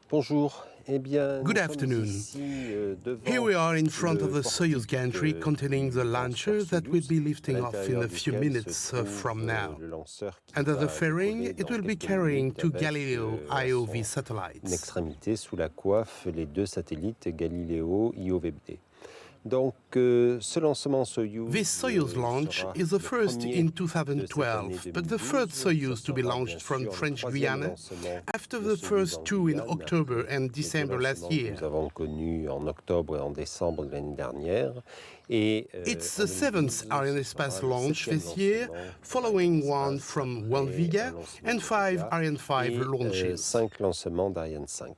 Good afternoon. Here we are in front of the Soyuz gantry containing the launcher that will be lifting off in a few minutes from now. Under the fairing, it will be carrying two Galileo IOV satellites. Extrémité sous la coiffe, les deux satellites Galileo IOV-2. This Soyuz launch is the first in 2012, but the third Soyuz to be launched from French Guiana after the first two in October and December last year. It's the seventh Arianespace launch this year, following one from Vega and 5 Ariane 5 launches. 5 lancements d'Ariane 5.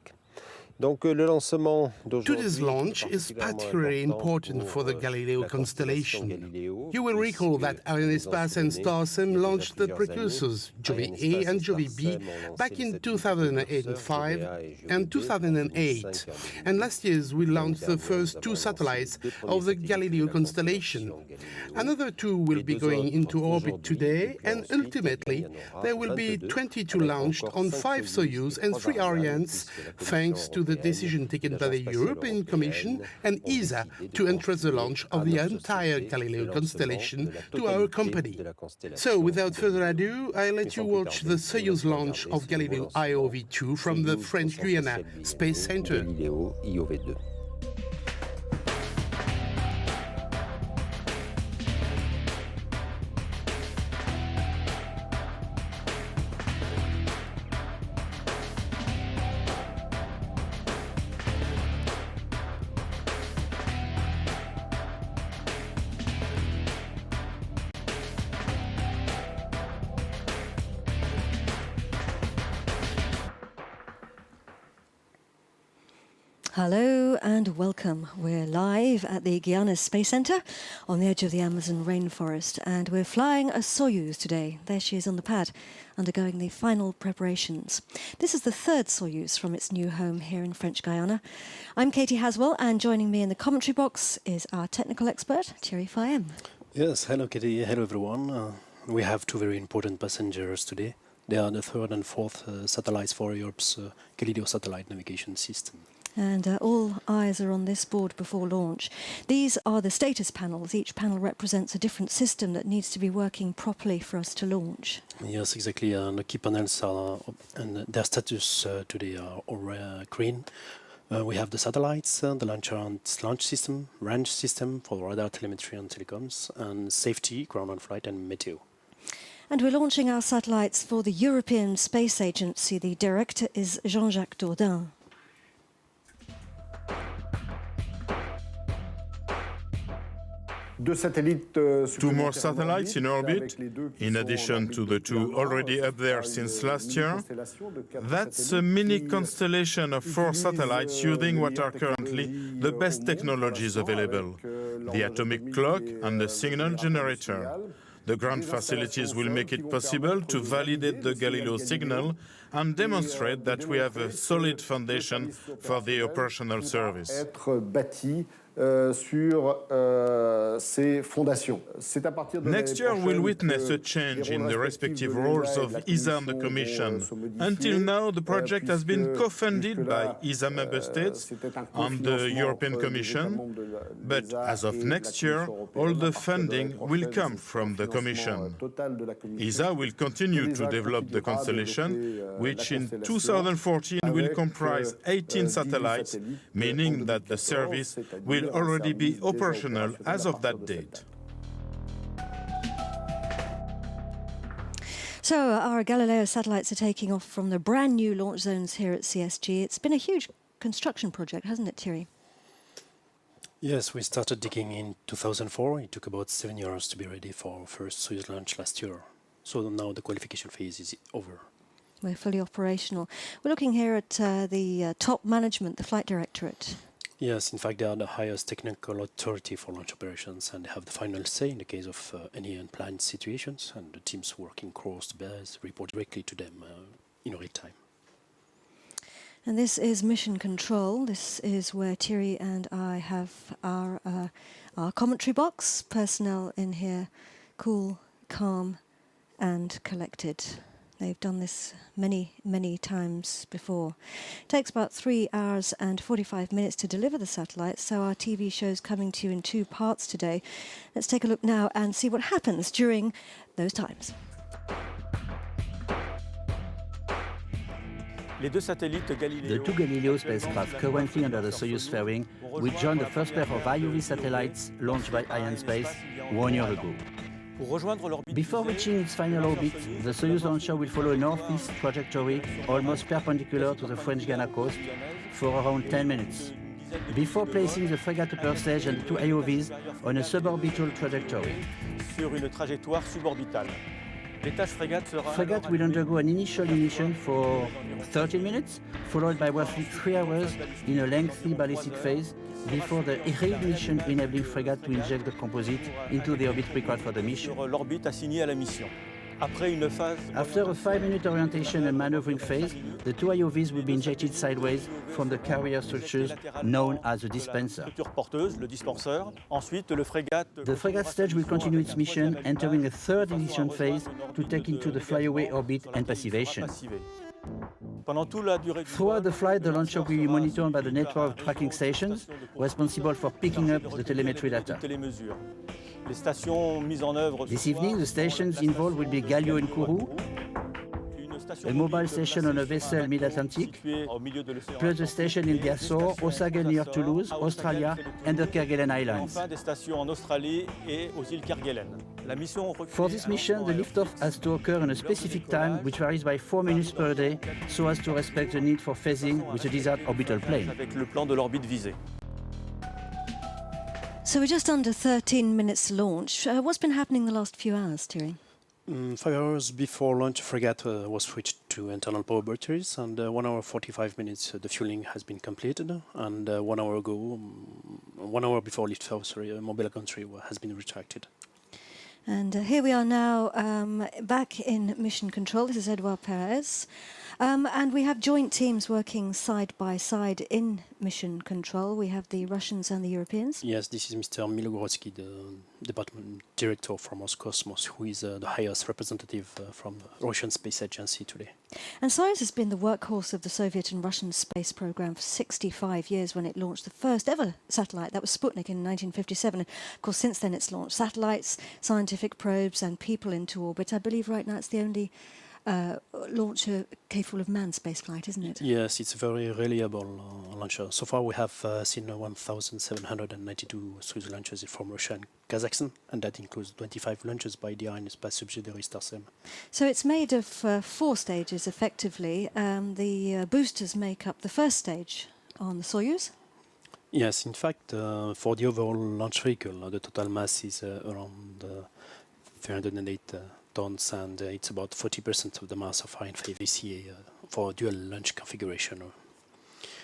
Today's launch is particularly important for the Galileo constellation. You will recall that Arianespace and Starsem launched the precursors, Jovi A and Jovi B, back in 2005 and 2008. And last year we launched the first two satellites of the Galileo constellation. Another two will be going into orbit today, and ultimately there will be 22 launched on 5 Soyuz and 3 Arianes, thanks to the decision taken by the European Commission and ESA to entrust the launch of the entire Galileo constellation to our company. So, without further ado, I'll let you watch the Soyuz launch of Galileo IOV-2 from the French Guiana Space Center. Galileo IOV-2. Hello and welcome. We're live at the Guiana Space Center on the edge of the Amazon rainforest, and we're flying a Soyuz today. There she is on the pad, undergoing the final preparations. This is the third Soyuz from its new home here in French Guiana. I'm Katie Haswell, and joining me in the commentary box is our technical expert, Thierry Fayem. Yes, hello Katie, hello everyone. We have two very important passengers today. They are the third and fourth satellites for Europe's Galileo satellite navigation system. And all eyes are on this board before launch. These are the status panels. Each panel represents a different system that needs to be working properly for us to launch. Yes, exactly. The key panels are, and their status today are all green. We have the satellites, the launcher and launch system, range system for radar telemetry and telecoms, and safety, ground on flight, and meteo. And we're launching our satellites for the European Space Agency. The director is Jean-Jacques Dordain. Two more satellites in orbit, in addition to the two already up there since last year. That's a mini constellation of 4 satellites using what are currently the best technologies available: the atomic clock and the signal generator. The ground facilities will make it possible to validate the Galileo signal and demonstrate that we have a solid foundation for the operational service. Next year we'll witness a change in the respective roles of ESA and the Commission. Until now, the project has been co-funded by ESA member states and the European Commission, but as of next year, all the funding will come from the Commission. ESA will continue to develop the constellation, which in 2014 will comprise 18 satellites, meaning that the service will already be operational as of that date. So our Galileo satellites are taking off from the brand new launch zones here at CSG. It's been a huge construction project, hasn't it, Thierry? Yes, we started digging in 2004. It took about 7 years to be ready for our first Soyuz launch last year. So now the qualification phase is over. We're fully operational. We're looking here at the top management, the flight directorate. Yes, in fact, they are the highest technical authority for launch operations, and they have the final say in the case of any unplanned situations, and the teams working across the base report directly to them in real time. And this is mission control. This is where Thierry and I have our commentary box. Personnel in here, cool, calm, and collected. They've done this many, many times before. It takes about 3 hours and 45 minutes to deliver the satellites, so our TV show's coming to you in 2 parts today. Let's take a look now and see what happens during those times. The 2 Galileo spacecraft currently under the Soyuz fairing will join the first pair of IOV satellites launched by Arianespace 1 year ago. Before reaching its final orbit, the Soyuz launcher will follow a northeast trajectory almost perpendicular to the French Guiana coast for around 10 minutes, before placing the Fregat upper stage and the 2 IOVs on a suborbital trajectory. Fregat will undergo an initial ignition for 13 minutes, followed by roughly 3 hours in a lengthy ballistic phase, before the reignition enabling Fregat to inject the composite into the orbit required for the mission. After a 5-minute orientation and maneuvering phase, the 2 IOVs will be injected sideways from the carrier structures known as the dispenser. The Fregat stage will continue its mission, entering a 3rd ignition phase to take into the flyaway orbit and passivation. Throughout the flight, the launcher will be monitored by the network of tracking stations responsible for picking up the telemetry data. This evening, the stations involved will be Galileo in Kourou, a mobile station on a vessel mid-Atlantic, plus the station in the Açores, Ossagen near Toulouse, Australia, and the Kerguelen Islands. For this mission, the liftoff has to occur in a specific time, which varies by 4 minutes per day, so as to respect the need for phasing with the desired orbital plane. So we're just under 13 minutes launch. What's been happening the last few hours, Thierry? 5 hours before launch, Fregat was switched to internal power batteries, and 1 hour 45 minutes the fueling has been completed, and 1 hour ago, 1 hour before liftoff, mobile gantry has been retracted. And here we are now back in mission control. This is Edouard Perez. And we have joint teams working side by side in mission control. We have the Russians and the Europeans. Yes, this is Mr. Milogorodsky, the department director from Roscosmos, who is the highest representative from the Russian Space Agency today. And Soyuz has been the workhorse of the Soviet and Russian space program for 65 years when it launched the first ever satellite. That was Sputnik in 1957. Of course, since then it's launched satellites, scientific probes and people into orbit. I believe right now it's the only launcher capable of manned spaceflight, isn't it? Yes, it's a very reliable launcher. So far we have seen 1,792 Soyuz launches from Russia and Kazakhstan, and that includes 25 launches by the Arianespace subsidiary Starsem. So it's made of 4 stages, effectively. The boosters make up the first stage on the Soyuz. Yes, in fact, for the overall launch vehicle, the total mass is around 308 tons, and it's about 40% of the mass of Ariane 5 VCA for dual launch configuration.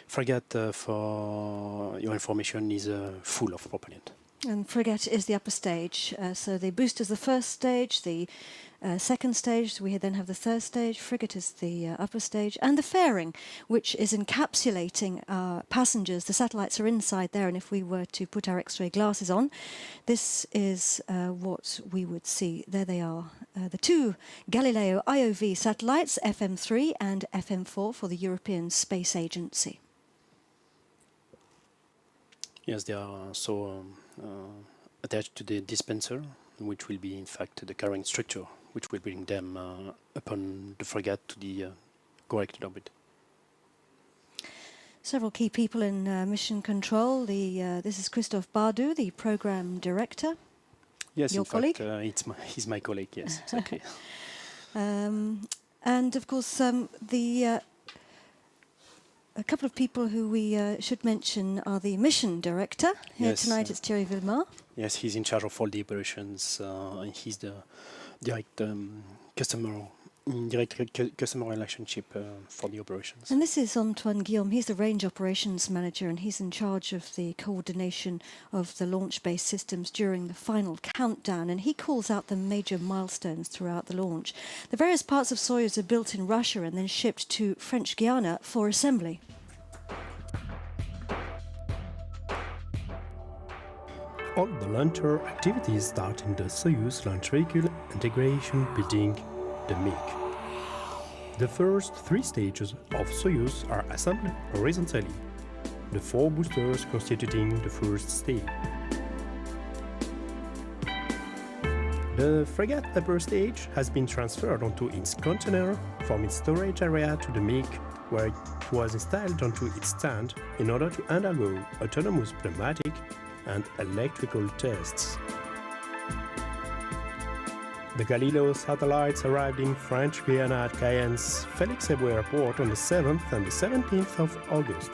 Fregat, for your information, is full of propellant. And Fregat is the upper stage. So the booster is the first stage, the second stage, we then have the third stage. Fregat is the upper stage. And the fairing, which is encapsulating our passengers. The satellites are inside there, and if we were to put our X-ray glasses on, this is what we would see. There they are. The 2 Galileo IOV satellites, FM3 and FM4 for the European Space Agency. Yes, they are also attached to the dispenser, which will be in fact the carrying structure, which will bring them upon the Fregat to the correct orbit. Several key people in mission control. This is Christophe Bardou, the program director. Yes, your colleague? He's my colleague, yes, exactly. And of course, a couple of people who we should mention are the mission director. Here tonight it's Thierry Villemar. Yes, he's in charge of all the operations. And he's the direct customer relationship for the operations. And this is Antoine Guillaume. He's the range operations manager, and he's in charge of the coordination of the launch-based systems during the final countdown. And he calls out the major milestones throughout the launch. The various parts of Soyuz are built in Russia and then shipped to French Guiana for assembly. All the launcher activities start in the Soyuz launch vehicle integration building, the MIG. The first 3 stages of Soyuz are assembled horizontally, the 4 boosters constituting the first stage. The Fregat upper stage has been transferred onto its container from its storage area to the MiG, where it was installed onto its stand in order to undergo autonomous pneumatic and electrical tests. The Galileo satellites arrived in French Guiana at Cayenne's Félix Éboué Airport on the 7th and the 17th of August.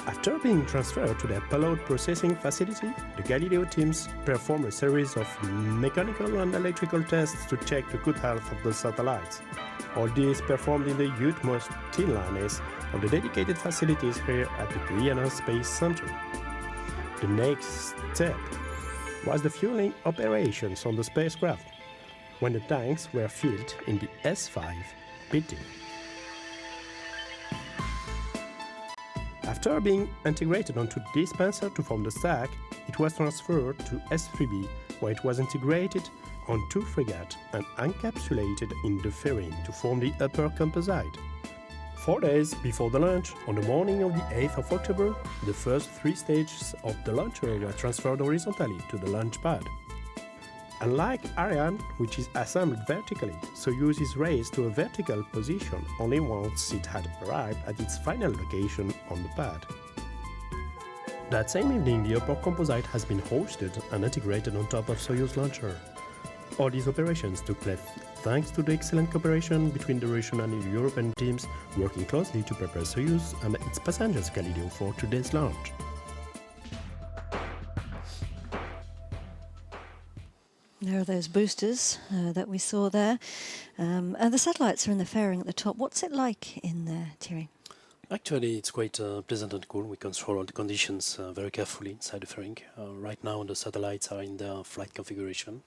After being transferred to their payload processing facility, the Galileo teams performed a series of mechanical and electrical tests to check the good health of the satellites. All these performed in the utmost cleanliness of the dedicated facilities here at the Guiana Space Center. The next step was the fueling operations on the spacecraft, when the tanks were filled in the S5 building. After being integrated onto the dispenser to form the stack, it was transferred to S3B, where it was integrated on 2 Fregat and encapsulated in the fairing to form the upper composite. 4 days before the launch, on the morning of the 8th of October, the first 3 stages of the launcher were transferred horizontally to the launch pad. Unlike Ariane, which is assembled vertically, Soyuz is raised to a vertical position only once it had arrived at its final location on the pad. That same evening, the upper composite has been hoisted and integrated on top of Soyuz launcher. All these operations took place thanks to the excellent cooperation between the Russian and the European teams working closely to prepare Soyuz and its passengers Galileo for today's launch. There are those boosters that we saw there. And the satellites are in the fairing at the top. What's it like in there, Thierry? Actually, it's quite pleasant and cool. We control all the conditions very carefully inside the fairing. Right now, the satellites are in their flight configuration,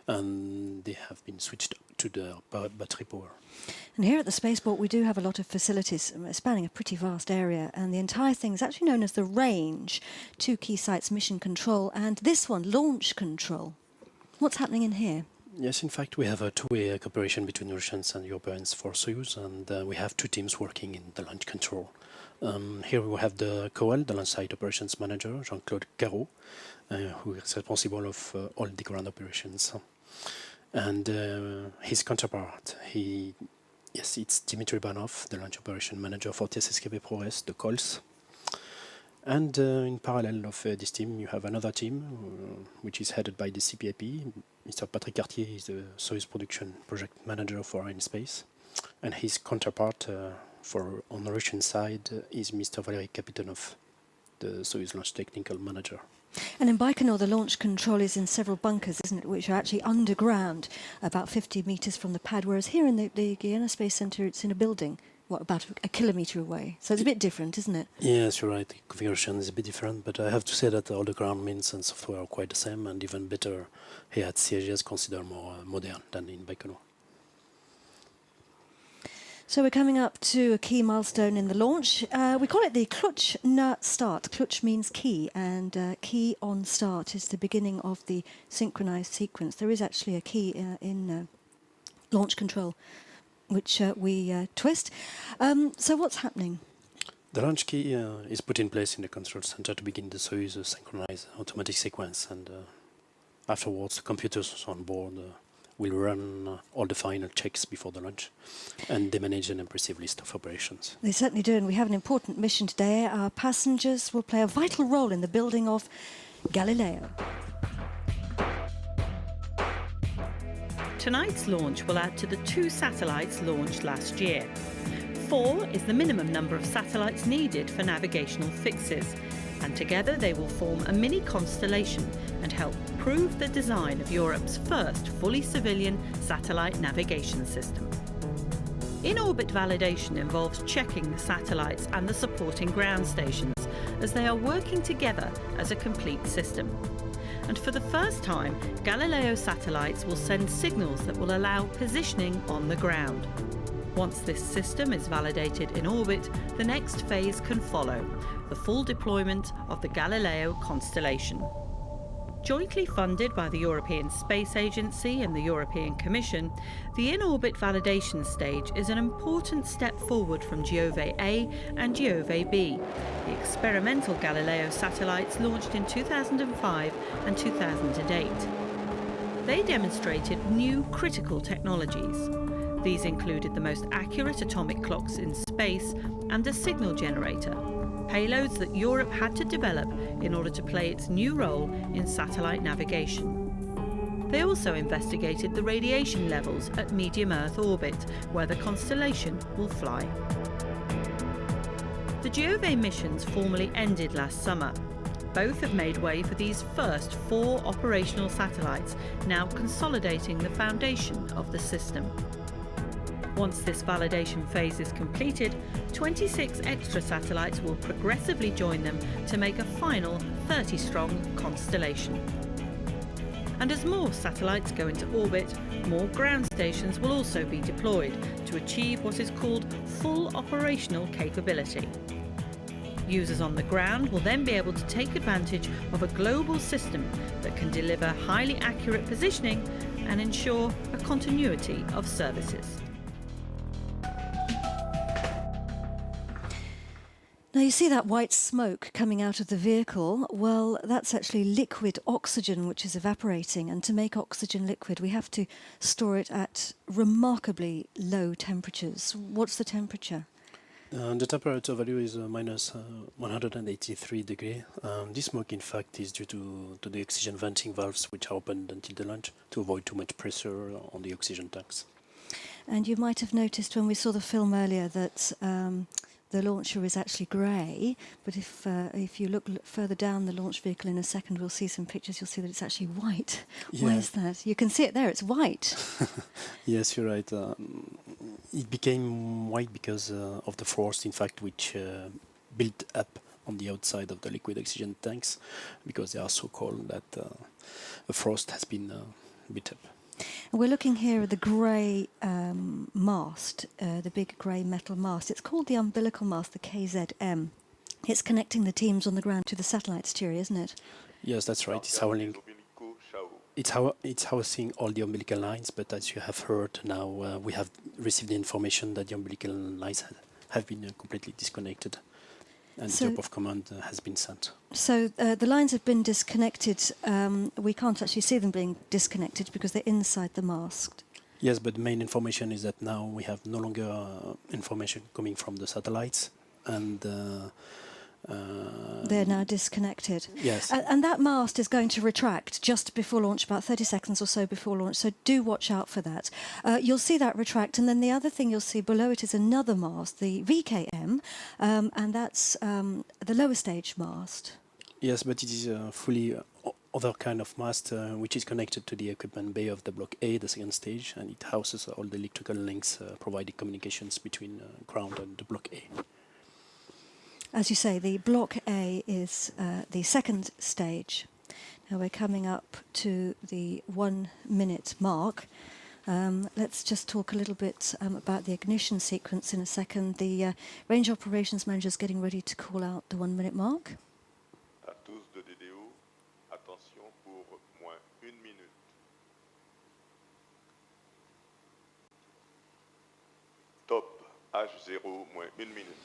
and they have been switched to the battery power. And here at the spaceport, we do have a lot of facilities spanning a pretty vast area, and the entire thing is actually known as the range. 2 key sites, mission control, and this one, launch control. What's happening in here? Yes, in fact, we have a 2-way cooperation between Russians and Europeans for Soyuz, and we have 2 teams working in the launch control. Here we have the COL, the launch site operations manager, Jean-Claude Carreau, who is responsible of all the ground operations. And his counterpart, it's Dimitri Banov, the launch operation manager for TSSKB ProRes, the COLS. And in parallel of this team, you have another team, which is headed by the CPAP. Mr. Patrick Cartier is the Soyuz production project manager for Arianespace. And his counterpart on the Russian side is Mr. Valery Kapitonov, the Soyuz launch technical manager. And in Baikonur, the launch control is in several bunkers, isn't it, which are actually underground, about 50 meters from the pad, whereas here in the Guiana Space Center, it's in a building. About a kilometre away. So it's a bit different, isn't it? Yes, you're right. The configuration is a bit different, but I have to say that all the ground means and software are quite the same, and even better here at CAGS, considered more modern than in Baikonur. So we're coming up to a key milestone in the launch. We call it the Clutch na start. Clutch means key, and key on start is the beginning of the synchronized sequence. There is actually a key in launch control, which we twist. So what's happening? The launch key is put in place in the control center to begin the Soyuz synchronized automatic sequence, and afterwards the computers on board will run all the final checks before the launch, and they manage an impressive list of operations. They certainly do, and we have an important mission today. Our passengers will play a vital role in the building of Galileo. Tonight's launch will add to the 2 satellites launched last year. 4 is the minimum number of satellites needed for navigational fixes, and together they will form a mini constellation and help prove the design of Europe's first fully civilian satellite navigation system. In-orbit validation involves checking the satellites and the supporting ground stations as they are working together as a complete system. And for the first time, Galileo satellites will send signals that will allow positioning on the ground. Once this system is validated in orbit, the next phase can follow, the full deployment of the Galileo constellation. Jointly funded by the European Space Agency and the European Commission, the in-orbit validation stage is an important step forward from Giove-A and Giove-B, the experimental Galileo satellites launched in 2005 and 2008. They demonstrated new critical technologies. These included the most accurate atomic clocks in space and a signal generator, payloads that Europe had to develop in order to play its new role in satellite navigation. They also investigated the radiation levels at medium Earth orbit, where the constellation will fly. The Giove missions formally ended last summer. Both have made way for these first 4 operational satellites, now consolidating the foundation of the system. Once this validation phase is completed, 26 extra satellites will progressively join them to make a final 30-strong constellation. And as more satellites go into orbit, more ground stations will also be deployed to achieve what is called full operational capability. Users on the ground will then be able to take advantage of a global system that can deliver highly accurate positioning and ensure a continuity of services. Now you see that white smoke coming out of the vehicle. Well, that's actually liquid oxygen which is evaporating, and to make oxygen liquid we have to store it at remarkably low temperatures. What's the temperature? The temperature value is minus 183 degrees. This smoke in fact is due to the oxygen venting valves which are opened until the launch to avoid too much pressure on the oxygen tanks. And you might have noticed when we saw the film earlier that the launcher is actually grey, but if you look further down the launch vehicle in a second, we'll see some pictures, you'll see that it's actually white. Yeah. Why is that? You can see it there, it's white. Yes, you're right. It became white because of the frost, in fact, which built up on the outside of the liquid oxygen tanks, because they are so cold that the frost has been built up. We're looking here at the grey mast, the big grey metal mast. It's called the umbilical mast, the KZM. It's connecting the teams on the ground to the satellites, Thierry, isn't it? Yes, that's right. It's housing all the umbilical lines, but as you have heard now, we have received the information that the umbilical lines have been completely disconnected, and the top of command has been sent. So the lines have been disconnected. We can't actually see them being disconnected because they're inside the mast. Yes, but the main information is that now we have no longer information coming from the satellites, and they're now disconnected. Yes. And that mast is going to retract just before launch, about 30 seconds or so before launch, so do watch out for that. You'll see that retract, and then the other thing you'll see below it is another mast, the VKM, and that's the lower stage mast. Yes, but it is fully other kind of mast which is connected to the equipment bay of the Block A, the second stage, and it houses all the electrical links providing communications between ground and the Block A. As you say, the Block A is the second stage. Now we're coming up to the 1 minute mark. Let's just talk a little bit about the ignition sequence in a second. The range operations manager is getting ready to call out the 1 minute mark. À tous de DDO, attention pour moins 1 minute. Top H0 moins 1 minute.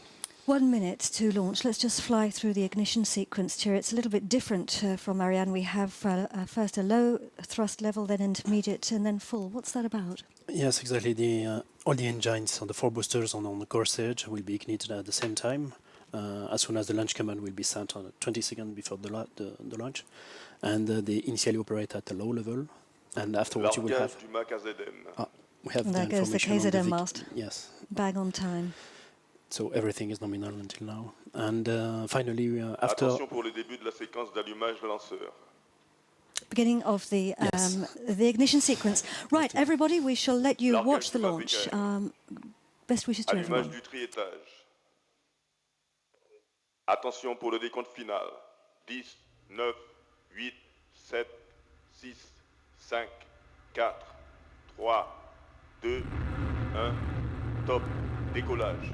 1 minute to launch. Let's just fly through the ignition sequence here. It's a little bit different from Ariane. We have first a low thrust level, then intermediate, and then full. What's that about? Yes, exactly. All the engines on the 4 boosters on the core stage will be ignited at the same time. As soon as the launch command will be sent on 20 seconds before the launch, and they initially operate at a low level, and afterwards you will have. We have there goes the KZM mast. Yes. Bang on time. So everything is nominal until now, and finally after. Attention pour le début de la séquence d'allumage lanceur. Beginning of the ignition sequence. Right, everybody, we shall let you watch the launch. Best wishes to everyone. Allumage du triétage. Attention pour le décompte final. 10, 9, 8, 7, 6, 5, 4, 3, 2, 1. Top. Décollage.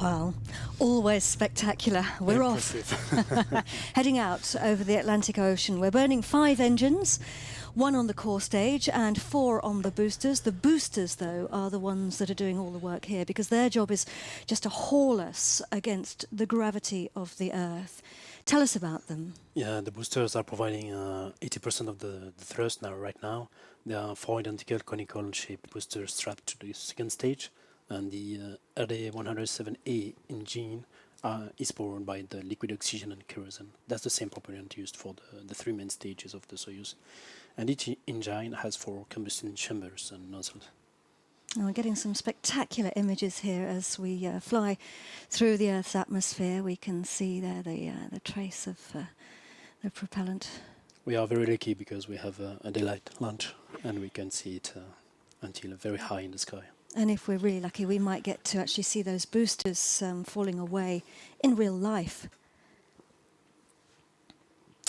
Wow, always spectacular. We're off, heading out over the Atlantic Ocean. We're burning 5 engines, 1 on the core stage and 4 on the boosters. The boosters, though, are the ones that are doing all the work here because their job is just to haul us against the gravity of the Earth. Tell us about them. Yeah, the boosters are providing 80% of the thrust right now. There are 4 identical conical shaped boosters strapped to the second stage. And the RD-107A engine is powered by the liquid oxygen and kerosene. That's the same propellant used for the 3 main stages of the Soyuz. And each engine has 4 combustion chambers and nozzles. Oh, we're getting some spectacular images here as we fly through the Earth's atmosphere. We can see there the trace of the propellant. We are very lucky because we have a daylight launch and we can see it until very high in the sky. And if we're really lucky, we might get to actually see those boosters falling away in real life.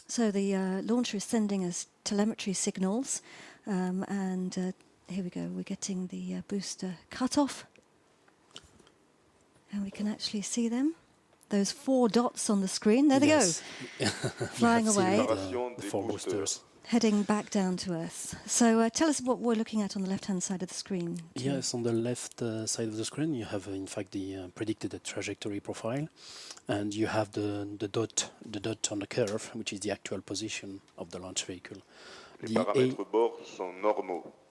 So the launcher is sending us telemetry signals, and here we go. We're getting the booster cutoff, and we can actually see them. Those 4 dots on the screen. There they go, flying away. The 4 boosters. Heading back down to Earth. So tell us what we're looking at on the left-hand side of the screen. Yes, on the left side of the screen you have in fact the predicted trajectory profile, and you have the dot on the curve, which is the actual position of the launch vehicle.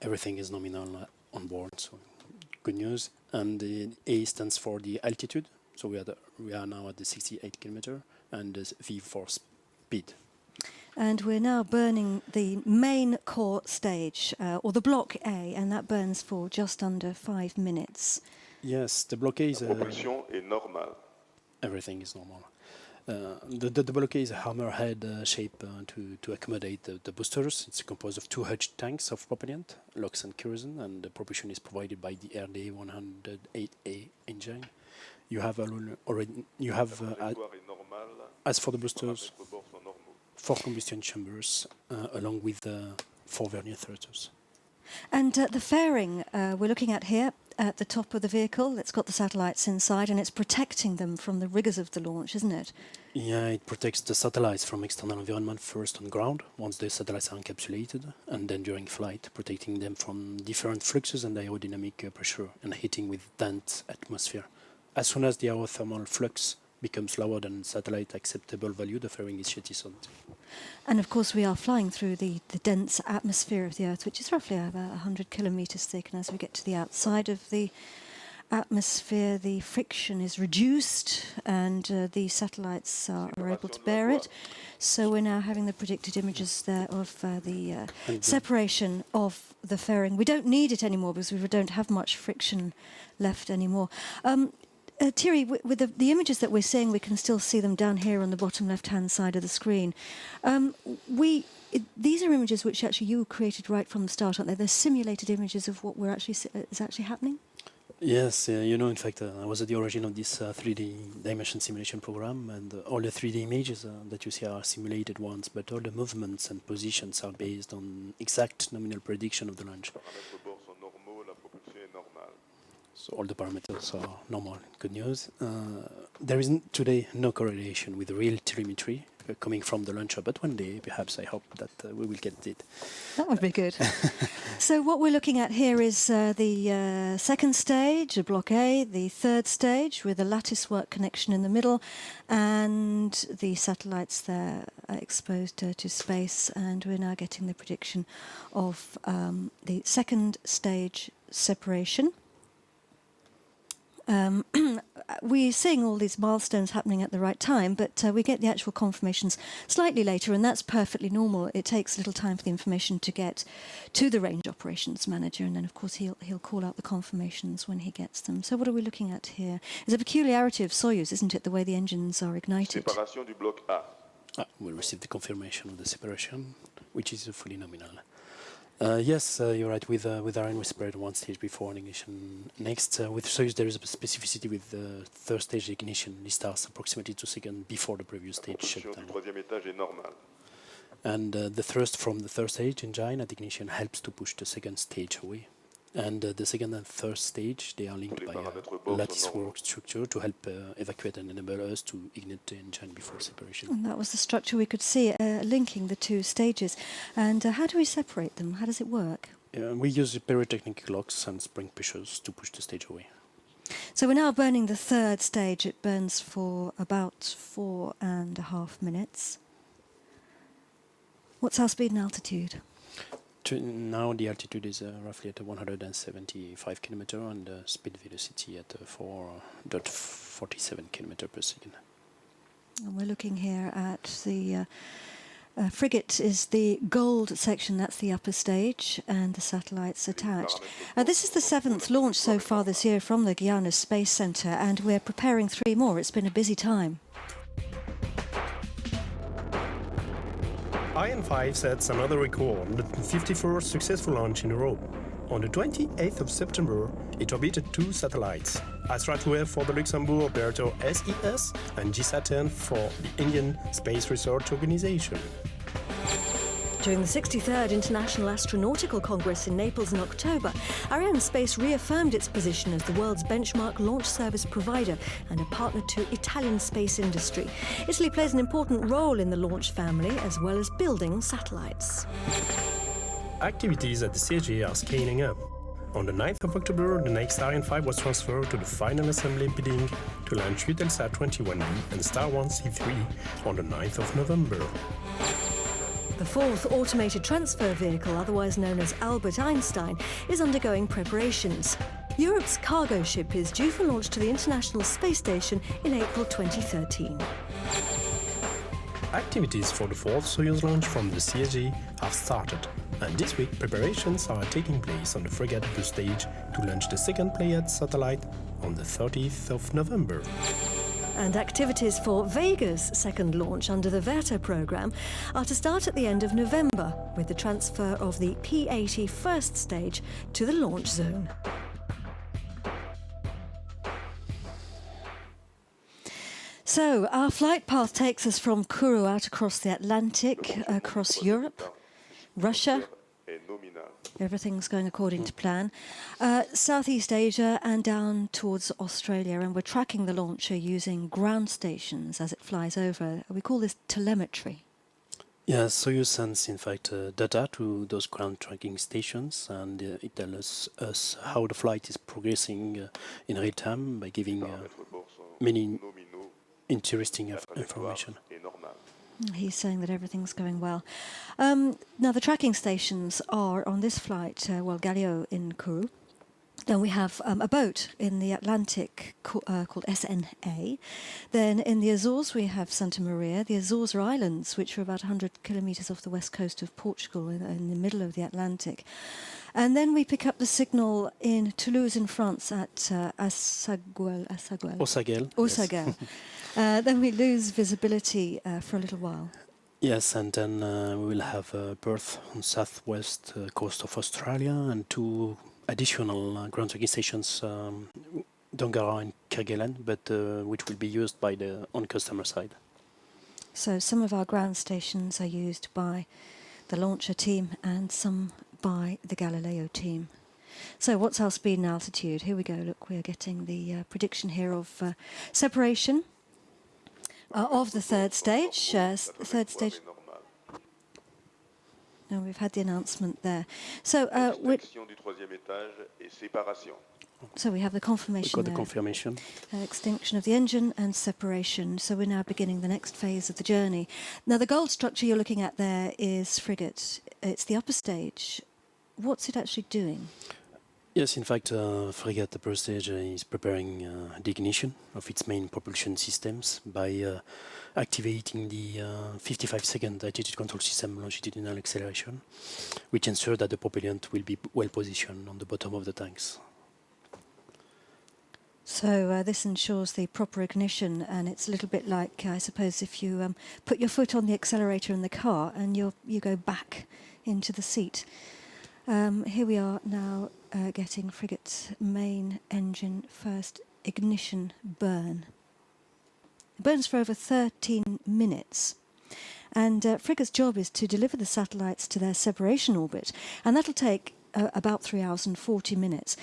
Everything is nominal on board, so good news. And the A stands for the altitude, so we are now at the 68 kilometer, and the V for speed. And we're now burning the main core stage, or the Block A, and that burns for just under 5 minutes. Yes, the Block A is... everything is normal. The Block A is a hammerhead shape to accommodate the boosters. It's composed of 2 huge tanks of propellant, LOX and kerosene, and the propulsion is provided by the RD-108A engine. You have as for the boosters, 4 combustion chambers, along with 4 vernier thrusters. And the fairing we're looking at here at the top of the vehicle, it's got the satellites inside and it's protecting them from the rigors of the launch, isn't it? Yeah, it protects the satellites from external environment first on ground, once the satellites are encapsulated, and then during flight, protecting them from different fluxes and aerodynamic pressure and heating with dense atmosphere. As soon as the aerothermal flux becomes lower than satellite acceptable value, the fairing is jettisoned. And of course we are flying through the dense atmosphere of the Earth, which is roughly about 100 kilometers thick, and as we get to the outside of the atmosphere, the friction is reduced and the satellites are able to bear it. So we're now having the predicted images there of the separation of the fairing. We don't need it anymore because we don't have much friction left anymore. Thierry, with the images that we're seeing, we can still see them down here on the bottom left-hand side of the screen. These are images which actually you created right from the start, aren't they? They're simulated images of what is actually happening? Yes, in fact, I was at the origin of this 3D dimension simulation program, and all the 3D images that you see are simulated ones, but all the movements and positions are based on exact nominal prediction of the launch. So all the parameters are normal. Good news. There is today no correlation with real telemetry coming from the launcher, but one day, perhaps, I hope that we will get it. That would be good. So what we're looking at here is the second stage, a Block A, the third stage with a latticework connection in the middle, and the satellites there are exposed to space, and we're now getting the prediction of the second stage separation. We're seeing all these milestones happening at the right time, but we get the actual confirmations slightly later, and that's perfectly normal. It takes a little time for the information to get to the range operations manager, and then of course he'll call out the confirmations when he gets them. So what are we looking at here? It's a peculiarity of Soyuz, isn't it, the way the engines are ignited? Séparation du bloc A. We'll receive the confirmation of the separation, which is fully nominal. Yes, you're right. With Ariane, we separate 1 stage before ignition. Next, with Soyuz, there is a specificity with the third stage ignition. It starts approximately 2 seconds before the previous stage shutdown. And the thrust from the third stage engine at ignition helps to push the second stage away. And the second and third stage, they are linked by a lattice work structure to help evacuate and enable us to ignite the engine before separation. And that was the structure we could see linking the two stages. And how do we separate them? How does it work? We use pyrotechnic locks and spring pushers to push the stage away. So we're now burning the third stage. It burns for about 4.5 minutes. What's our speed and altitude? Now the altitude is roughly at 175 kilometer and the speed velocity at 4.47 kilometer per second. And we're looking here at the Fregat is the gold section, that's the upper stage, and the satellites attached. This is the 7th launch so far this year from the Guiana Space Center, and we're preparing 3 more. It's been a busy time. Ariane 5 sets another record, the 54th successful launch in a row. On the 28th of September, it orbited 2 satellites, Astra-12 for the Luxembourg operator SES and GSAT-10 for the Indian Space Research Organization. During the 63rd International Astronautical Congress in Naples in October, Arianespace reaffirmed its position as the world's benchmark launch service provider and a partner to Italian space industry. Italy plays an important role in the launch family as well as building satellites. Activities at the CSG are scaling up. On the 9th of October, the next Ariane 5 was transferred to the final assembly bidding to launch Eutelsat 21B and Star 1C3 on the 9th of November. The 4th automated transfer vehicle, otherwise known as Albert Einstein, is undergoing preparations. Europe's cargo ship is due for launch to the International Space Station in April 2013. Activities for the 4th Soyuz launch from the CSG have started, and this week preparations are taking place on the Fregat boost stage to launch the second Pléiades satellite on the 30th of November. And activities for Vega's second launch under the Verta programme are to start at the end of November, with the transfer of the P-80 first stage to the launch zone. So, our flight path takes us from Kourou out across the Atlantic, across Europe, Russia. Everything's going according to plan. Southeast Asia and down towards Australia, and we're tracking the launcher using ground stations as it flies over. We call this telemetry. Yes, Soyuz sends, in fact, data to those ground tracking stations, and it tells us how the flight is progressing in real time by giving many interesting information. He's saying that everything's going well. Now, the tracking stations are on this flight, Galileo in Kourou. Then we have a boat in the Atlantic called SNA. Then in the Azores we have Santa Maria. The Azores are islands which are about 100 kilometres off the west coast of Portugal in the middle of the Atlantic. And then we pick up the signal in Toulouse in France at Aussaguel. Yes. Then we lose visibility for a little while. Yes, and then we will have Perth on southwest coast of Australia and 2 additional ground tracking stations, Dongara and Kerguelen, but which will be used by the on-customer side. So some of our ground stations are used by the launcher team and some by the Galileo team. So what's our speed and altitude? Here we go. Look, we're getting the prediction here of separation of the third stage. No, we've had the announcement there. So we have the confirmation We've got there. the confirmation. Extinction of the engine and separation. So we're now beginning the next phase of the journey. Now, the gold structure you're looking at there is Fregat. It's the upper stage. What's it actually doing? Yes, in fact, Fregat upper stage is preparing the ignition of its main propulsion systems by activating the 55-second attitude control system longitudinal acceleration, which ensures that the propellant will be well positioned on the bottom of the tanks. So this ensures the proper ignition, and it's a little bit like, I suppose, if you put your foot on the accelerator in the car and you go back into the seat. Here we are now getting Fregat's main engine first ignition burn. It burns for over 13 minutes. And Fregat's job is to deliver the satellites to their separation orbit, and that'll take about 3 hours and 40 minutes.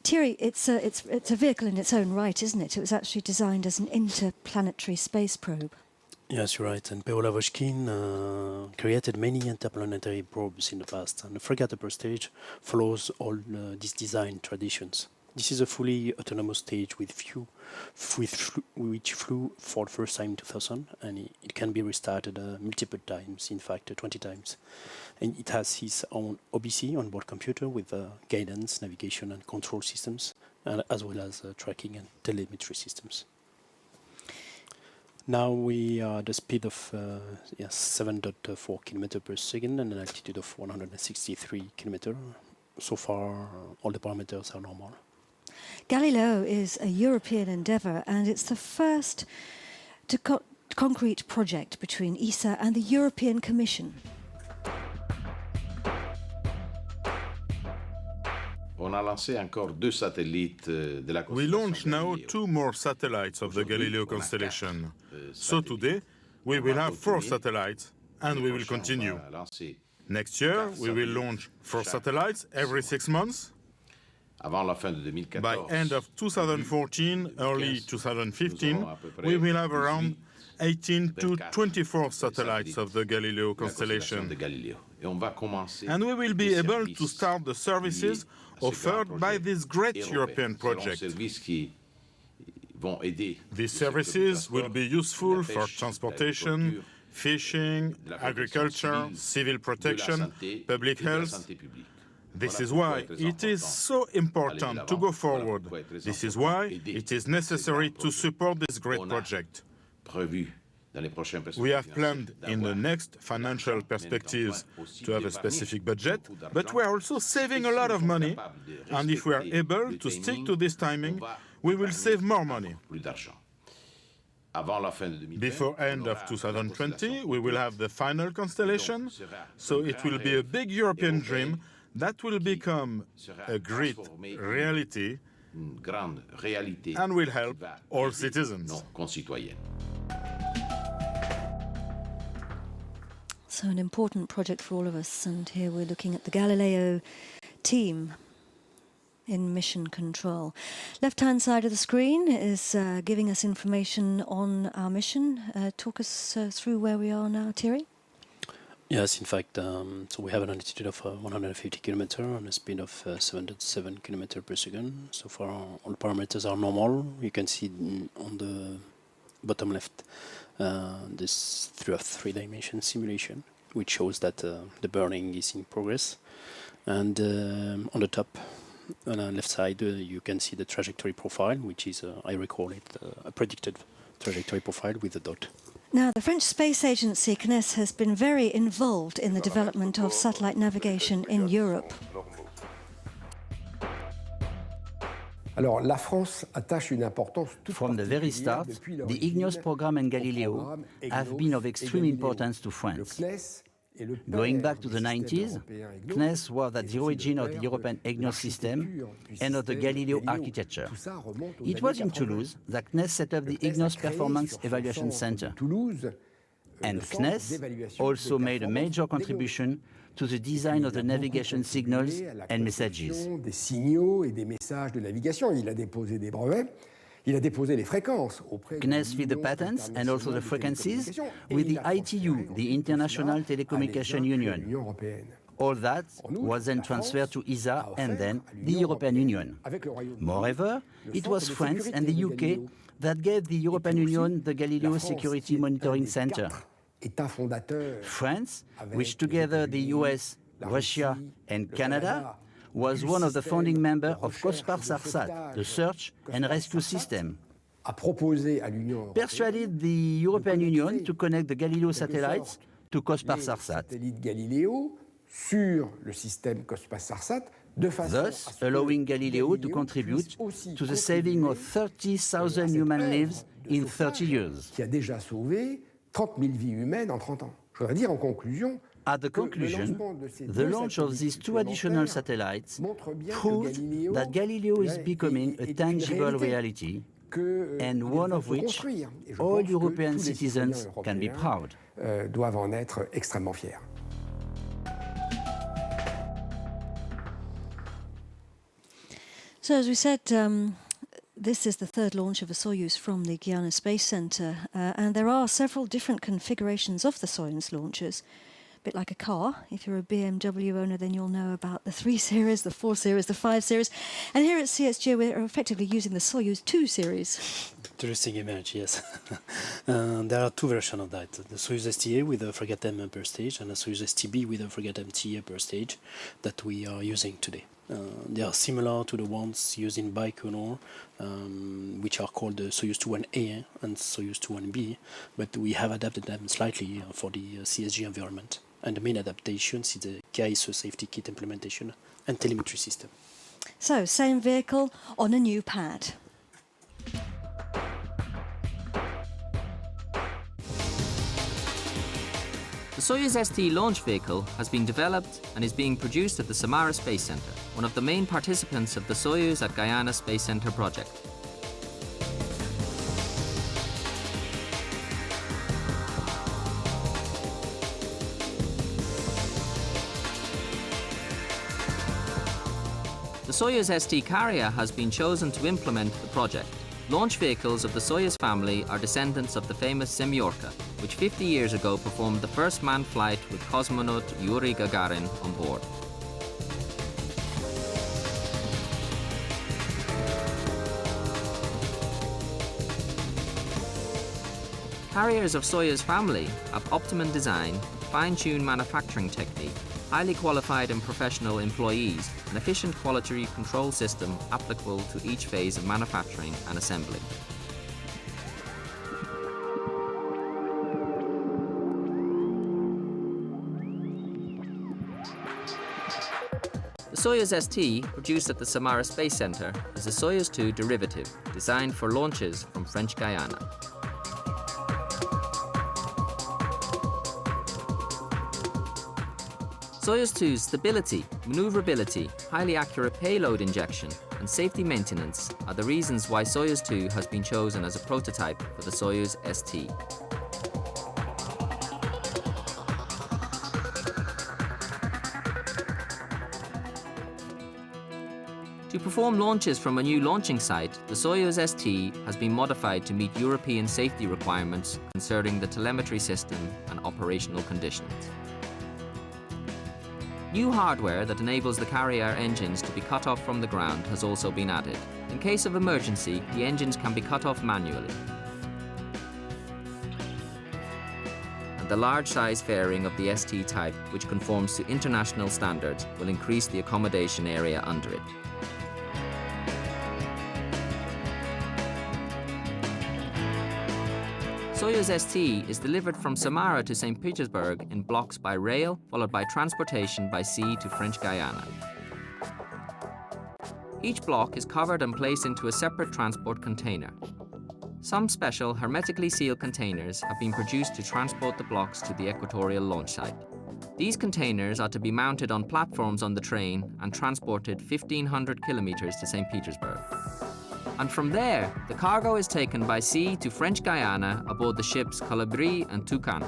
Thierry, it's a vehicle in its own right, isn't it? It was actually designed as an interplanetary space probe. Yes, you're right. And Paolo Lavochkin created many interplanetary probes in the past, and the Fregat upper stage follows all these design traditions. This is a fully autonomous stage which flew for the first time in 2000, and it can be restarted multiple times, in fact 20 times. And it has its own OBC, onboard computer, with guidance, navigation and control systems, as well as tracking and telemetry systems. Now we are at the speed of 7.4 km per second and an altitude of 163 km. So far, all the parameters are normal. Galileo is a European endeavour, and it's the first concrete project between ESA and the European Commission. We launch now 2 more satellites of the Galileo constellation. So today, we will have 4 satellites, and we will continue. Next year, we will launch 4 satellites every 6 months. By end of 2014, early 2015, we will have around 18 to 24 satellites of the Galileo constellation. And we will be able to start the services offered by this great European project. These services will be useful for transportation, fishing, agriculture, civil protection, public health. This is why it is so important to go forward. This is why it is necessary to support this great project. We have planned in the next financial perspectives to have a specific budget, but we are also saving a lot of money, and if we are able to stick to this timing, we will save more money. Before end of 2020, we will have the final constellation, so it will be a big European dream that will become a great reality and will help all citizens. So an important project for all of us, and here we're looking at the Galileo team in mission control. Left-hand side of the screen is giving us information on our mission. Talk us through where we are now, Thierry. Yes, in fact, so we have an altitude of 150 km and a speed of 7.7 km per second. So far, all parameters are normal. You can see on the bottom left this 3-dimension simulation, which shows that the burning is in progress. And on the top, on the left side, you can see the trajectory profile, which is, I recall it, a predicted trajectory profile with a dot. Now, the French Space Agency, CNES, has been very involved in the development of satellite navigation in Europe. From the very start, the IGNOS program and Galileo have been of extreme importance to France. Going back to the 90s, CNES was at the origin of the European IGNOS system and of the Galileo architecture. It was in Toulouse that CNES set up the IGNOS Performance Evaluation Center. And CNES also made a major contribution to the design of the navigation signals and messages. CNES with the patents and also the frequencies with the ITU, the International Telecommunication Union. All that was then transferred to ESA and then the European Union. Moreover, it was France and the UK that gave the European Union the Galileo Security Monitoring Center. France, which together the US, Russia and Canada, was one of the founding members of COSPAR-SARSAT, the search and rescue system, persuaded the European Union to connect the Galileo satellites to COSPAR-SARSAT, thus allowing Galileo to contribute to the saving of 30,000 human lives in 30 years. At the conclusion, the launch of these 2 additional satellites proved that Galileo is becoming a tangible reality, and one of which all European citizens can be proud. So as we said, this is the third launch of a Soyuz from the Guiana Space Center, and there are several different configurations of the Soyuz launchers. A bit like a car. If you're a BMW owner, then you'll know about the 3 Series, the 4 Series, the 5 Series. And here at CSG, we're effectively using the Soyuz 2 series. Interesting image, yes. There are 2 versions of that. The Soyuz STA with a Fregat M upper stage and the Soyuz STB with a Fregat MT upper stage that we are using today. They are similar to the ones used in Baikonur, which are called the Soyuz 21A and Soyuz 21B, but we have adapted them slightly for the CSG environment. And the main adaptations is the KISE safety kit implementation and telemetry system. So, same vehicle on a new pad. The Soyuz ST launch vehicle has been developed and is being produced at the Samara Space Center, one of the main participants of the Soyuz at Guiana Space Center project. The Soyuz ST carrier has been chosen to implement the project. Launch vehicles of the Soyuz family are descendants of the famous Semyorka, which 50 years ago performed the first manned flight with cosmonaut Yuri Gagarin on board. Carriers of Soyuz family have optimum design, fine-tuned manufacturing technique, highly qualified and professional employees, an efficient quality control system applicable to each phase of manufacturing and assembly. The Soyuz ST, produced at the Samara Space Center, is a Soyuz 2 derivative designed for launches from French Guiana. Soyuz 2's stability, maneuverability, highly accurate payload injection, and safety maintenance are the reasons why Soyuz 2 has been chosen as a prototype for the Soyuz ST. To perform launches from a new launching site, the Soyuz ST has been modified to meet European safety requirements concerning the telemetry system and operational conditions. New hardware that enables the carrier engines to be cut off from the ground has also been added. In case of emergency, the engines can be cut off manually. And the large size fairing of the ST type, which conforms to international standards, will increase the accommodation area under it. Soyuz ST is delivered from Samara to St. Petersburg in blocks by rail, followed by transportation by sea to French Guiana. Each block is covered and placed into a separate transport container. Some special hermetically sealed containers have been produced to transport the blocks to the equatorial launch site. These containers are to be mounted on platforms on the train and transported 1,500 kilometers to St. Petersburg. And from there, the cargo is taken by sea to French Guiana aboard the ships Colibri and Toucan.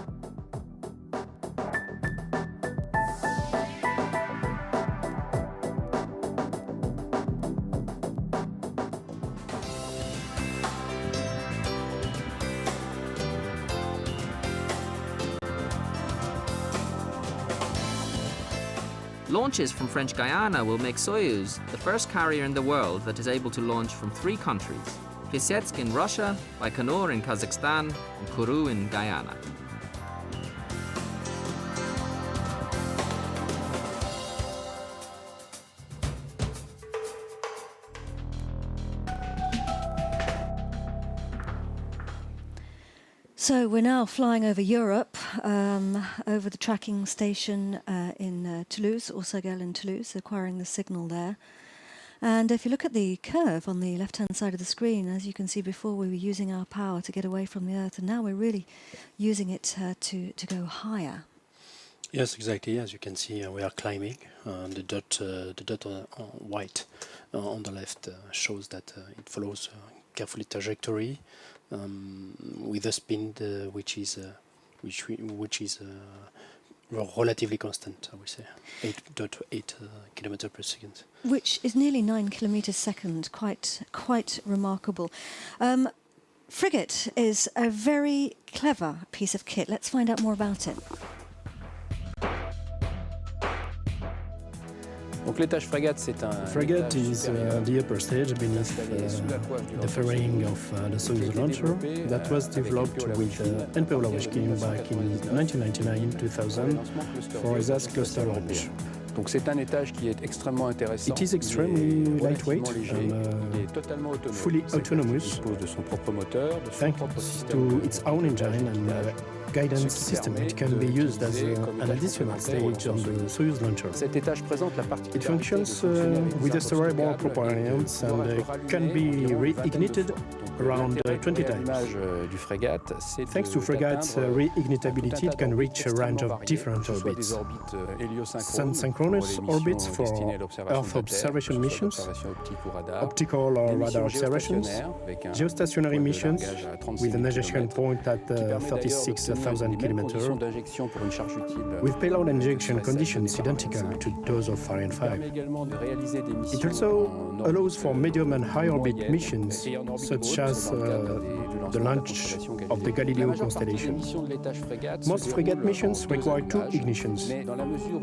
Launches from French Guiana will make Soyuz the first carrier in the world that is able to launch from 3 countries: Plesetsk in Russia, Baikonur in Kazakhstan, and Kourou in Guyana. So we're now flying over Europe, over the tracking station in Toulouse, Orsagel in Toulouse, acquiring the signal there. And if you look at the curve on the left-hand side of the screen, as you can see before, we were using our power to get away from the Earth, and now we're really using it to go higher. Yes, exactly. As you can see, we are climbing. The dot white on the left shows that it follows carefully trajectory with a spin which is relatively constant, I would say, 8.8 kilometers per second. Which is nearly 9 kilometers a second, quite remarkable. Fregat is a very clever piece of kit. Let's find out more about it. Fregat is the upper stage beneath the fairing of the Soyuz launcher that was developed with NPO Lawashkin back in 1999-2000 for ESA's cluster launch. Donc c'est un étage qui est extrêmement intéressant. It is extremely lightweight and fully autonomous, de son propre moteur, thanks to its own engine and guidance system. It can be used as an additional stage on the Soyuz launcher. Cet étage présente la It functions with a steerable propellants and can be reignited around 20 times. Du Fregat, thanks to Fregat's reignitability, it can reach a range of different orbits. Sun-synchronous orbits for Earth observation missions, optical or radar observations, geostationary missions with an ejection point at 36,000 kilometers, with payload injection conditions identical to those of Ariane 5. It also allows for medium and high orbit missions, such as the launch of the Galileo constellation. Most Fregat missions require 2 ignitions.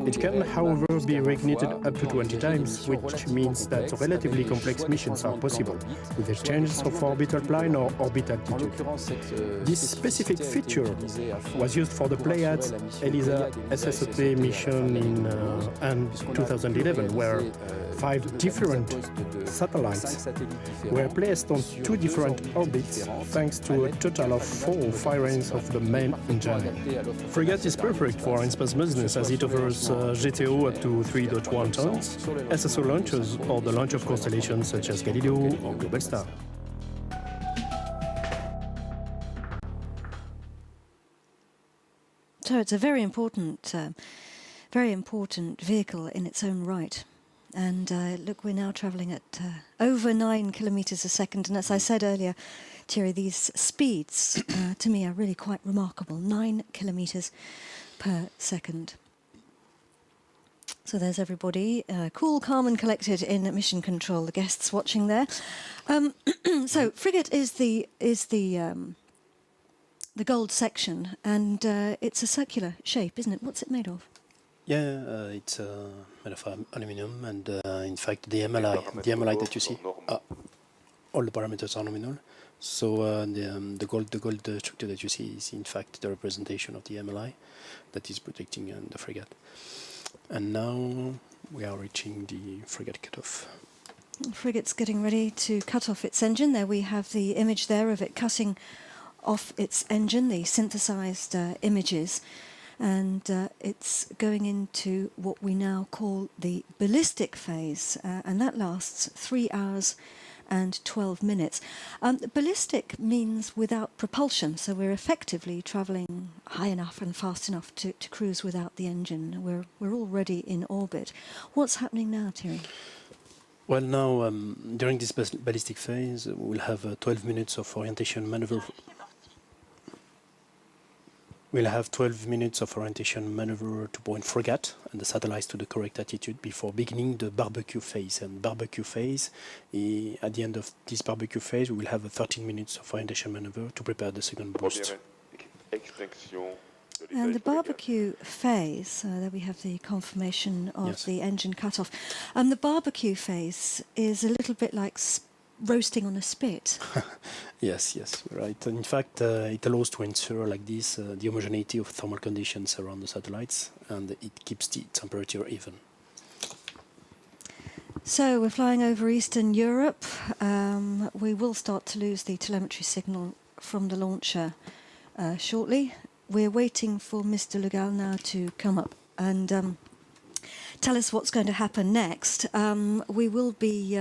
It can, however, be reignited up to 20 times, which means that relatively complex missions are possible, with exchanges of orbital plane or orbit altitude. This specific feature was used for the Pléiades ELISA SSOT mission in 2011, where 5 different satellites were placed on 2 different orbits, thanks to a total of 4 firings of the main engine. Fregat is perfect for in-space business as it offers GTO up to 3.1 tons, SSO launches, or the launch of constellations such as Galileo or Globalstar. So it's a very important vehicle in its own right. And look, we're now travelling at over 9 kilometres a second. And as I said earlier, Thierry, these speeds to me are really quite remarkable. 9 kilometres per second. So there's everybody, cool, calm and collected in mission control, the guests watching there. So Fregat is the gold section, and it's a circular shape, isn't it? What's it made of? Yeah, it's made of aluminium, and in fact the MLI that you see, all the parameters are nominal. So the gold structure that you see is in fact the representation of the MLI that is protecting the Fregat. And now we are reaching the Fregat cutoff. Fregat's getting ready to cut off its engine. There we have the image there of it cutting off its engine, the synthesized images. And it's going into what we now call the ballistic phase, and that lasts 3 hours and 12 minutes. Ballistic means without propulsion, so we're effectively travelling high enough and fast enough to cruise without the engine. We're already in orbit. What's happening now, Thierry? Well, now, during this ballistic phase, we'll have 12 minutes of orientation maneuver. We'll have 12 minutes of orientation maneuver to point Fregat and the satellites to the correct attitude before beginning the barbecue phase. And barbecue phase, at the end of this barbecue phase, we will have 13 minutes of orientation maneuver to prepare the second boost. And the barbecue phase, there we have the confirmation of the engine cutoff. And the barbecue phase is a little bit like roasting on a spit. Yes, right. And in fact, it allows to ensure like this the homogeneity of thermal conditions around the satellites, and it keeps the temperature even. So we're flying over Eastern Europe. We will start to lose the telemetry signal from the launcher shortly. We're waiting for Mr. Le Gall now to come up and tell us what's going to happen next. We will be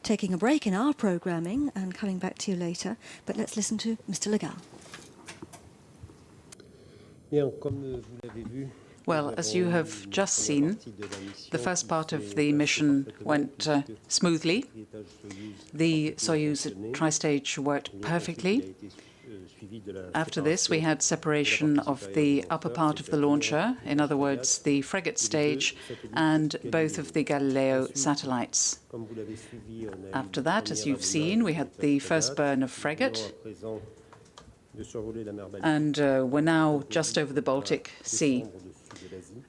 taking a break in our programming and coming back to you later, but let's listen to Mr. Le Gall. Well, as you have just seen, the first part of the mission went smoothly. The Soyuz tri-stage worked perfectly. After this, we had separation of the upper part of the launcher, in other words, the Fregat stage, and both of the Galileo satellites. After that, as you've seen, we had the first burn of Fregat, and we're now just over the Baltic Sea,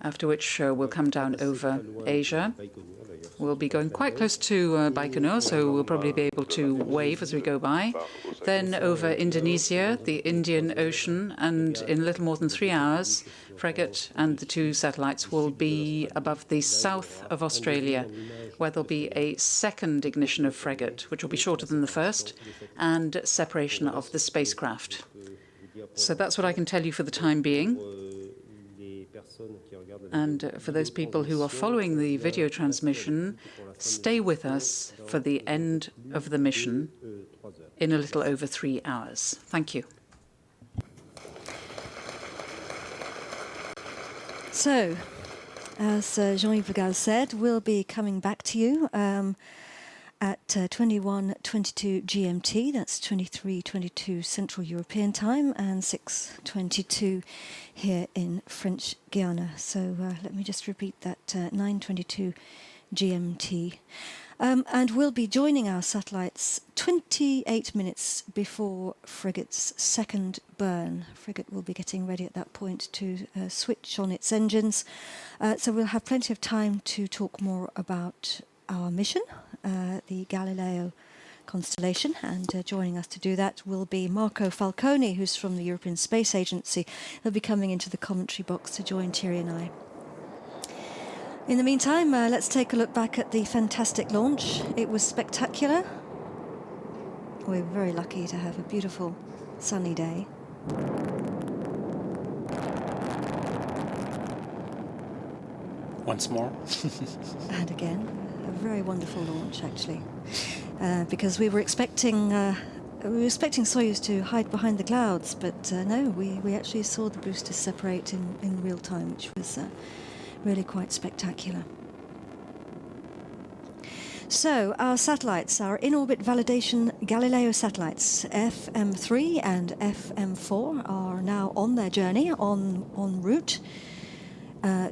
after which we'll come down over Asia. We'll be going quite close to Baikonur, so we'll probably be able to wave as we go by. Then over Indonesia, the Indian Ocean, and in a little more than 3 hours, Fregat and the two satellites will be above the south of Australia, where there'll be a second ignition of Fregat, which will be shorter than the first, and separation of the spacecraft. So that's what I can tell you for the time being. And for those people who are following the video transmission, stay with us for the end of the mission in a little over 3 hours. Thank you. So, as Jean-Yves Le Gall said, we'll be coming back to you at 21:22 GMT, that's 23:22 Central European Time, and 6:22 here in French Guiana. So let me just repeat that, 9:22 GMT. And we'll be joining our satellites 28 minutes before Fregat's second burn. Fregat will be getting ready at that point to switch on its engines. So we'll have plenty of time to talk more about our mission, the Galileo constellation, and joining us to do that will be Marco Falcone, who's from the European Space Agency. He'll be coming into the commentary box to join Thierry and I. In the meantime, let's take a look back at the fantastic launch. It was spectacular. We're very lucky to have a beautiful sunny day. Once more. And again, a very wonderful launch, actually, because we were expecting Soyuz to hide behind the clouds, but no, we actually saw the boosters separate in real time, which was really quite spectacular. So our satellites, our in-orbit validation Galileo satellites, FM3 and FM4, are now on their journey, en route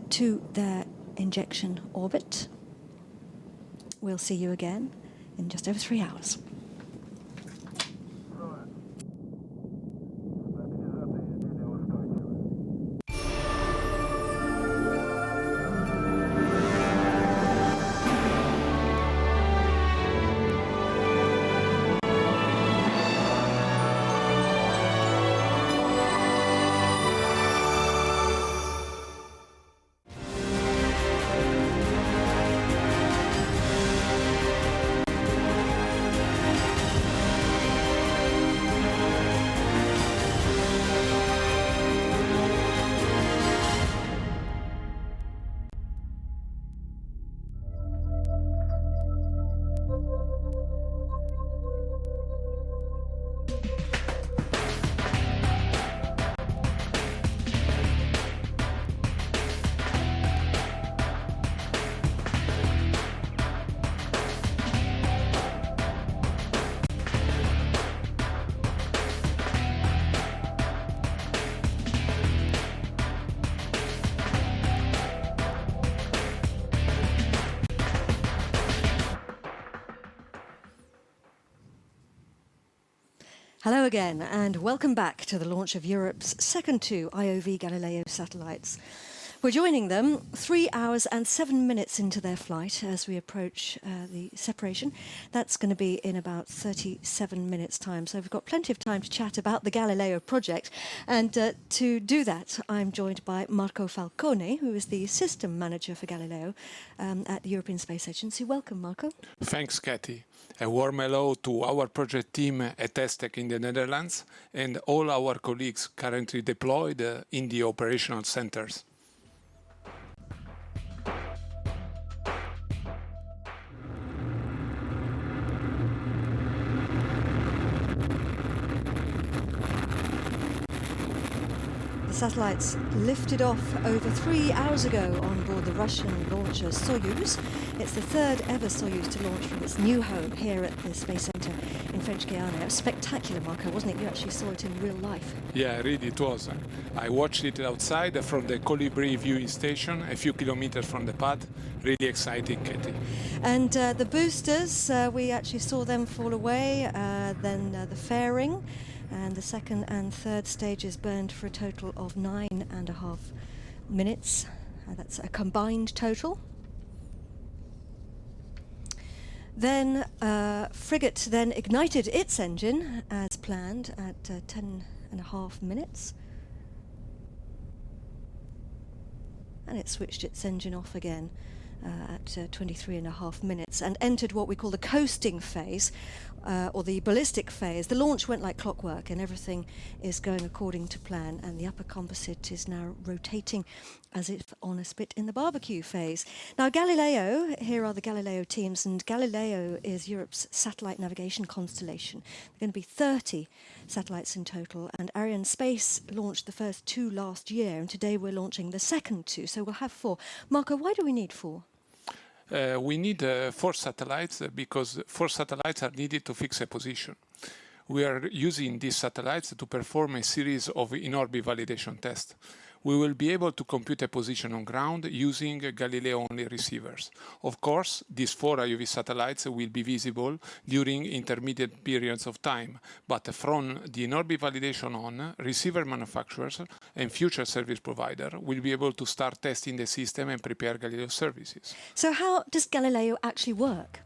to their injection orbit. We'll see you again in just over 3 hours. Hello again, and welcome back to the launch of Europe's second two IOV Galileo satellites. We're joining them 3 hours and 7 minutes into their flight as we approach the separation. That's going to be in about 37 minutes' time, so we've got plenty of time to chat about the Galileo project. And to do that, I'm joined by Marco Falcone, who is the system manager for Galileo at the European Space Agency. Welcome, Marco. Thanks, Katie. A warm hello to our project team at ESTEC in the Netherlands and all our colleagues currently deployed in the operational centers. The satellites lifted off over 3 hours ago on board the Russian launcher Soyuz. It's the third ever Soyuz to launch from its new home here at the Space Center in French Guiana. It was spectacular, Marco, wasn't it? You actually saw it in real life. Yeah, really it was. I watched it outside from the Colibri viewing station, a few kilometers from the pad. Really exciting, Katie. And the boosters, we actually saw them fall away. Then the fairing, and the second and third stages burned for a total of 9.5 minutes. That's a combined total. Then Fregat then ignited its engine as planned at 10.5 minutes. And it switched its engine off again at 23.5 minutes and entered what we call the coasting phase, or the ballistic phase. The launch went like clockwork and everything is going according to plan, and the upper composite is now rotating as if on a spit in the barbecue phase. Now Galileo, here are the Galileo teams, and Galileo is Europe's satellite navigation constellation. There are going to be 30 satellites in total, and Arianespace launched the first 2 last year, and today we're launching the second 2, so we'll have 4. Marco, why do we need 4? We need 4 satellites because 4 satellites are needed to fix a position. We are using these satellites to perform a series of in-orbit validation tests. We will be able to compute a position on ground using Galileo-only receivers. Of course, these 4 IOV satellites will be visible during intermediate periods of time, but from the in-orbit validation on, receiver manufacturers and future service provider will be able to start testing the system and prepare Galileo services. So how does Galileo actually work?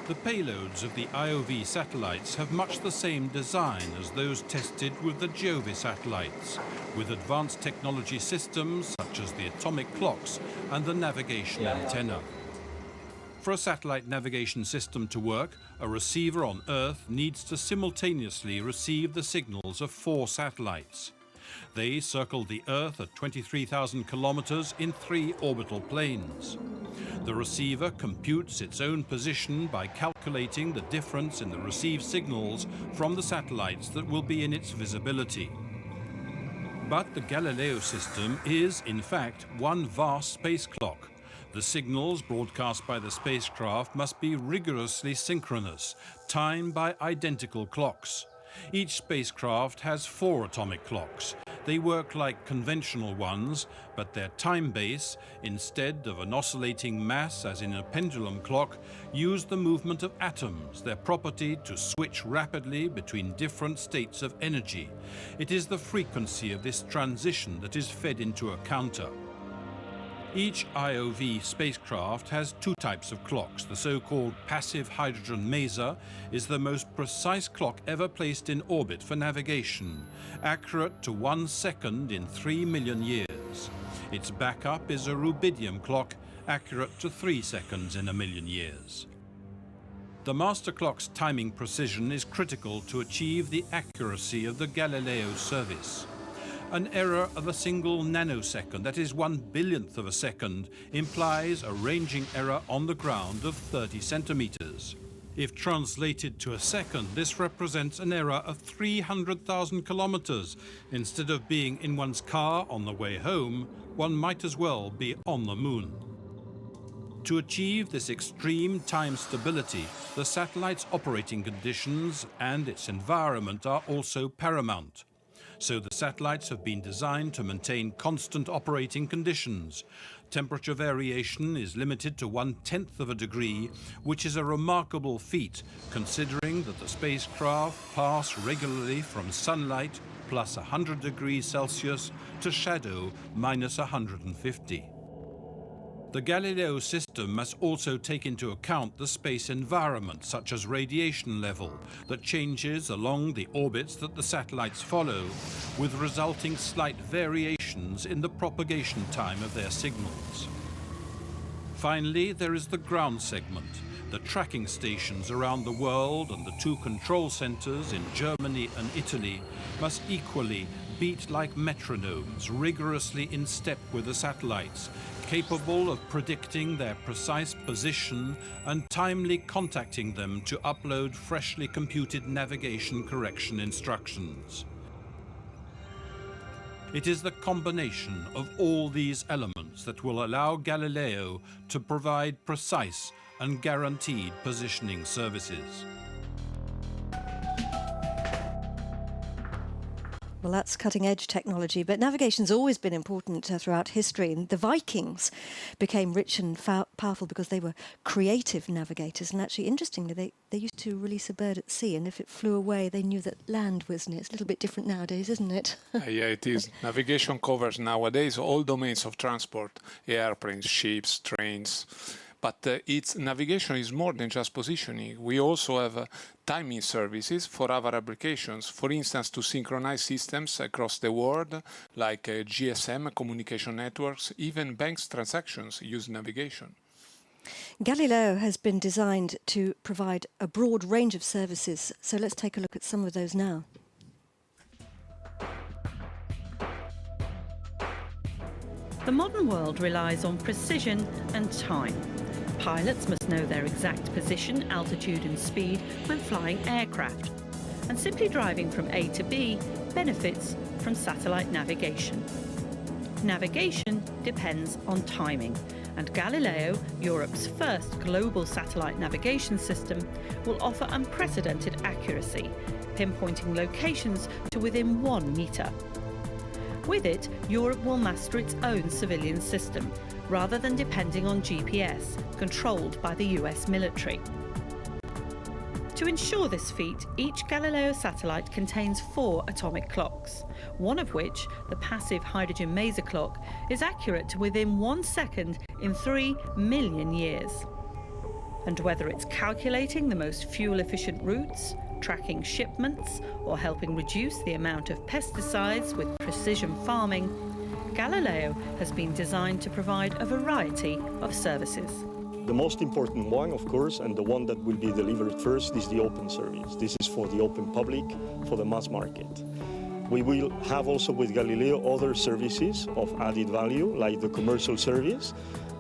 The payloads of the IOV satellites have much the same design as those tested with the Giove satellites, with advanced technology systems such as the atomic clocks and the navigation antenna. For a satellite navigation system to work, a receiver on Earth needs to simultaneously receive the signals of 4 satellites. They circle the Earth at 23,000 kilometers in 3 orbital planes. The receiver computes its own position by calculating the difference in the received signals from the satellites that will be in its visibility. But the Galileo system is, in fact, one vast space clock. The signals broadcast by the spacecraft must be rigorously synchronous, timed by identical clocks. Each spacecraft has 4 atomic clocks. They work like conventional ones, but their time base, instead of an oscillating mass as in a pendulum clock, use the movement of atoms, their property to switch rapidly between different states of energy. It is the frequency of this transition that is fed into a counter. Each IOV spacecraft has 2 types of clocks. The so-called passive hydrogen maser is the most precise clock ever placed in orbit for navigation, accurate to 1 second in 3 million years. Its backup is a rubidium clock, accurate to 3 seconds in 1 million years. The master clock's timing precision is critical to achieve the accuracy of the Galileo service. An error of a single nanosecond, that is 1/1000th of a second, implies a ranging error on the ground of 30 centimeters. If translated to a second, this represents an error of 300,000 kilometers. Instead of being in one's car on the way home, one might as well be on the moon. To achieve this extreme time stability, the satellite's operating conditions and its environment are also paramount. So the satellites have been designed to maintain constant operating conditions. Temperature variation is limited to 1/10th of a degree, which is a remarkable feat, considering that the spacecraft pass regularly from sunlight plus 100 degrees Celsius to shadow minus 150. The Galileo system must also take into account the space environment, such as radiation level, that changes along the orbits that the satellites follow, with resulting slight variations in the propagation time of their signals. Finally, there is the ground segment. The tracking stations around the world and the 2 control centers in Germany and Italy must equally beat like metronomes, rigorously in step with the satellites, capable of predicting their precise position and timely contacting them to upload freshly computed navigation correction instructions. It is the combination of all these elements that will allow Galileo to provide precise and guaranteed positioning services. Well, that's cutting-edge technology, but navigation's always been important throughout history. And the Vikings became rich and powerful because they were creative navigators. And actually, interestingly, they used to release a bird at sea, and if it flew away, they knew that land was near. It's a little bit different nowadays, isn't it? Yeah, it is. Navigation covers nowadays all domains of transport: airplanes, ships, trains. But its navigation is more than just positioning. We also have timing services for other applications, for instance, to synchronize systems across the world, like GSM, communication networks, even banks transactions use navigation. Galileo has been designed to provide a broad range of services, so let's take a look at some of those now. The modern world relies on precision and time. Pilots must know their exact position, altitude and speed when flying aircraft. And simply driving from A to B benefits from satellite navigation. Navigation depends on timing, and Galileo, Europe's first global satellite navigation system, will offer unprecedented accuracy, pinpointing locations to within 1 metre. With it, Europe will master its own civilian system, rather than depending on GPS, controlled by the US military. To ensure this feat, each Galileo satellite contains 4 atomic clocks, one of which, the passive hydrogen maser clock, is accurate to within 1 second in 3 million years. And whether it's calculating the most fuel-efficient routes, tracking shipments, or helping reduce the amount of pesticides with precision farming, Galileo has been designed to provide a variety of services. The most important one, of course, and the one that will be delivered first, is the open service. This is for the open public, for the mass market. We will have also with Galileo other services of added value, like the commercial service,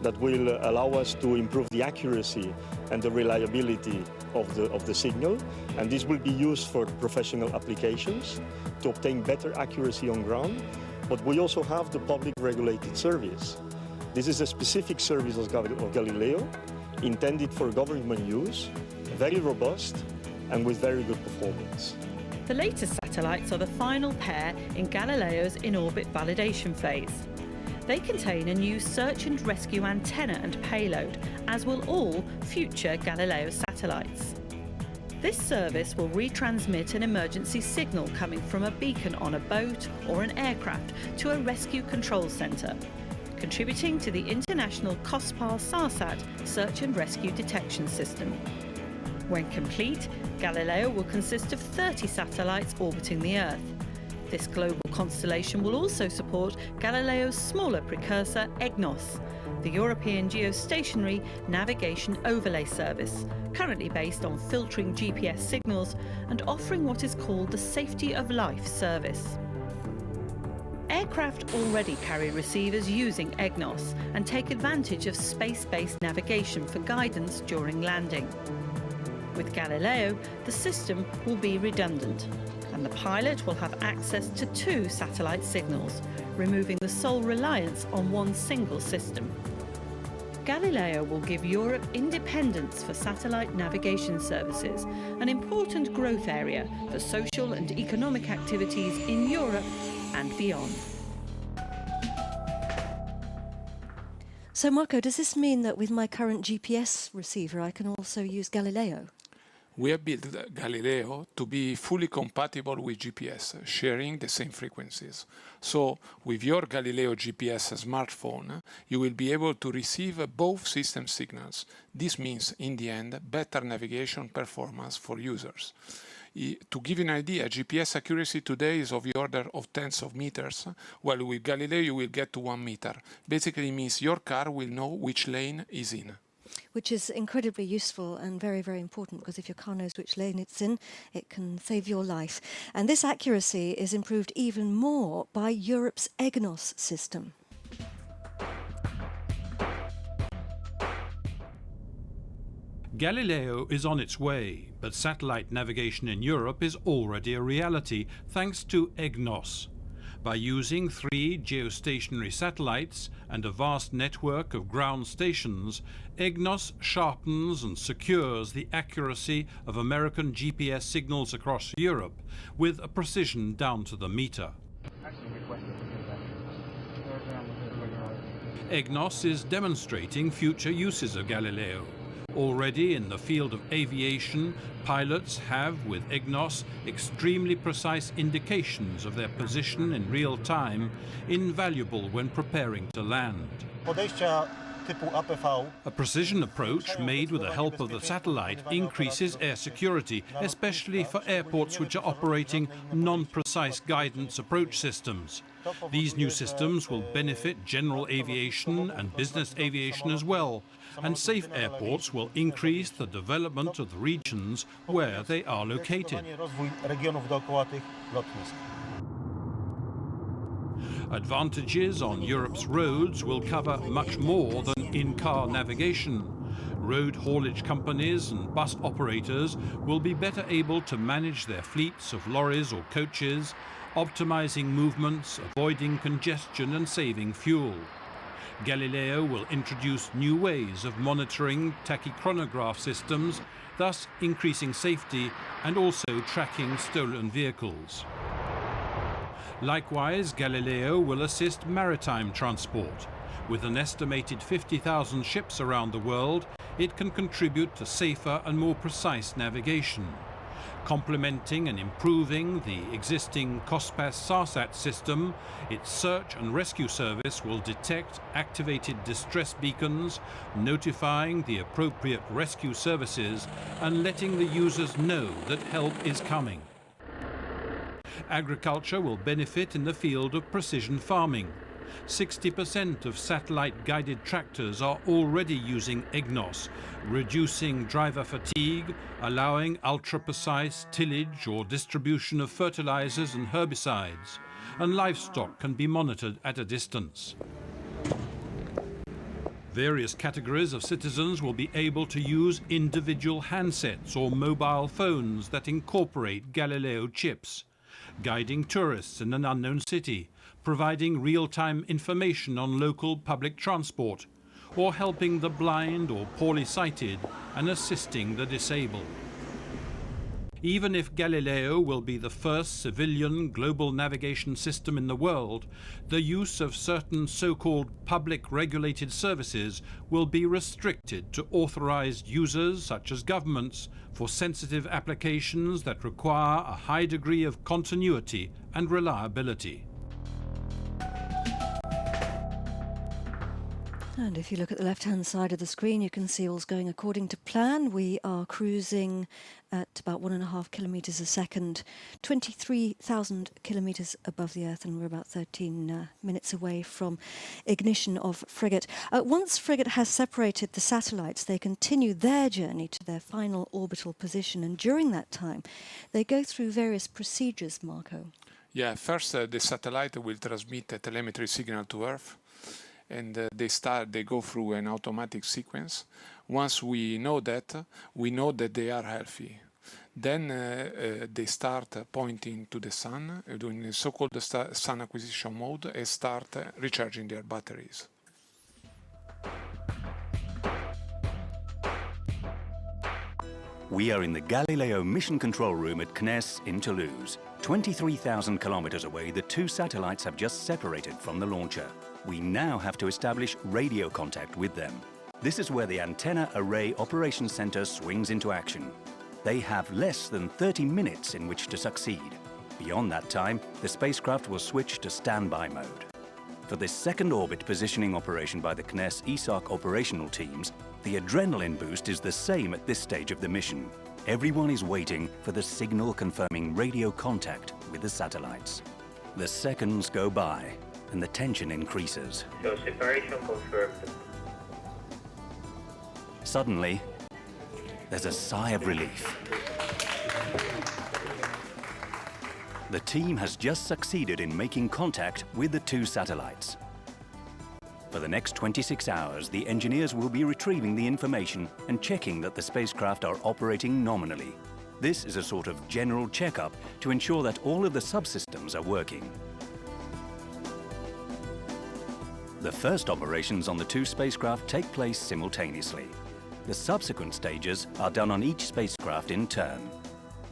that will allow us to improve the accuracy and the reliability of the signal. And this will be used for professional applications to obtain better accuracy on ground. But we also have the public regulated service. This is a specific service of Galileo, intended for government use, very robust and with very good performance. The latest satellites are the final pair in Galileo's in-orbit validation phase. They contain a new search and rescue antenna and payload, as will all future Galileo satellites. This service will retransmit an emergency signal coming from a beacon on a boat or an aircraft to a rescue control centre, contributing to the international COSPAR SARSAT search and rescue detection system. When complete, Galileo will consist of 30 satellites orbiting the Earth. This global constellation will also support Galileo's smaller precursor, EGNOS, the European Geostationary Navigation Overlay Service, currently based on filtering GPS signals and offering what is called the Safety of Life service. Aircraft already carry receivers using EGNOS and take advantage of space-based navigation for guidance during landing. With Galileo, the system will be redundant, and the pilot will have access to 2 satellite signals, removing the sole reliance on one single system. Galileo will give Europe independence for satellite navigation services, an important growth area for social and economic activities in Europe and beyond. So, Marco, does this mean that with my current GPS receiver, I can also use Galileo? We have built Galileo to be fully compatible with GPS, sharing the same frequencies. So, with your Galileo GPS smartphone, you will be able to receive both system signals. This means, in the end, better navigation performance for users. To give you an idea, GPS accuracy today is of the order of tens of meters, while with Galileo you will get to 1 meter. Basically means your car will know which lane is in. Which is incredibly useful and very, very important, because if your car knows which lane it's in, it can save your life. And this accuracy is improved even more by Europe's EGNOS system. Galileo is on its way, but satellite navigation in Europe is already a reality thanks to EGNOS. By using 3 geostationary satellites and a vast network of ground stations, EGNOS sharpens and secures the accuracy of American GPS signals across Europe with a precision down to the meter. EGNOS is demonstrating future uses of Galileo. Already in the field of aviation, pilots have, with EGNOS, extremely precise indications of their position in real time, invaluable when preparing to land. A precision approach made with the help of the satellite increases air security, especially for airports which are operating non-precise guidance approach systems. These new systems will benefit general aviation and business aviation as well, and safe airports will increase the development of the regions where they are located. Advantages on Europe's roads will cover much more than in-car navigation. Road haulage companies and bus operators will be better able to manage their fleets of lorries or coaches, optimizing movements, avoiding congestion and saving fuel. Galileo will introduce new ways of monitoring tachychronograph systems, thus increasing safety and also tracking stolen vehicles. Likewise, Galileo will assist maritime transport. With an estimated 50,000 ships around the world, it can contribute to safer and more precise navigation. Complementing and improving the existing COSPAS SARSAT system, its search and rescue service will detect activated distress beacons, notifying the appropriate rescue services and letting the users know that help is coming. Agriculture will benefit in the field of precision farming. 60% of satellite-guided tractors are already using EGNOS, reducing driver fatigue, allowing ultra-precise tillage or distribution of fertilizers and herbicides, and livestock can be monitored at a distance. Various categories of citizens will be able to use individual handsets or mobile phones that incorporate Galileo chips, guiding tourists in an unknown city, providing real-time information on local public transport, or helping the blind or poorly sighted and assisting the disabled. Even if Galileo will be the first civilian global navigation system in the world, the use of certain so-called public regulated services will be restricted to authorized users such as governments for sensitive applications that require a high degree of continuity and reliability. And if you look at the left-hand side of the screen, you can see all's going according to plan. We are cruising at about 1.5 kilometres a second, 23,000 kilometres above the Earth, and we're about 13 minutes away from ignition of Fregat. Once Fregat has separated the satellites, they continue their journey to their final orbital position, and during that time, they go through various procedures, Marco. Yeah, first the satellite will transmit a telemetry signal to Earth, and they go through an automatic sequence. Once we know that they are healthy. Then they start pointing to the sun, doing the so-called sun acquisition mode, and start recharging their batteries. We are in the Galileo Mission Control Room at CNES in Toulouse. 23,000 kilometers away, the two satellites have just separated from the launcher. We now have to establish radio contact with them. This is where the Antenna Array Operations Center swings into action. They have less than 30 minutes in which to succeed. Beyond that time, the spacecraft will switch to standby mode. For this second orbit positioning operation by the CNES ESOC operational teams, the adrenaline boost is the same at this stage of the mission. Everyone is waiting for the signal confirming radio contact with the satellites. The seconds go by and the tension increases. So separation confirmed. Suddenly, there's a sigh of relief. The team has just succeeded in making contact with the two satellites. For the next 26 hours, the engineers will be retrieving the information and checking that the spacecraft are operating nominally. This is a sort of general checkup to ensure that all of the subsystems are working. The first operations on the two spacecraft take place simultaneously. The subsequent stages are done on each spacecraft in turn.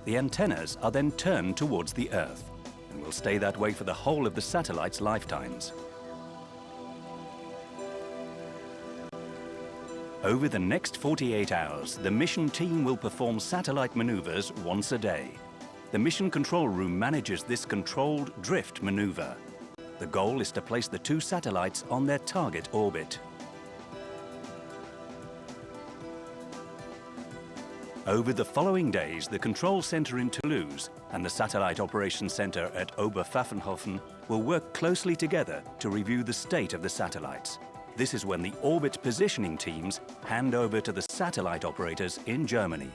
The antennas are then turned towards the Earth and will stay that way for the whole of the satellite's lifetimes. Over the next 48 hours, the mission team will perform satellite maneuvers once a day. The mission control room manages this controlled drift maneuver. The goal is to place the two satellites on their target orbit. Over the following days, the control center in Toulouse and the satellite operations center at Oberpfaffenhofen will work closely together to review the state of the satellites. This is when the orbit positioning teams hand over to the satellite operators in Germany.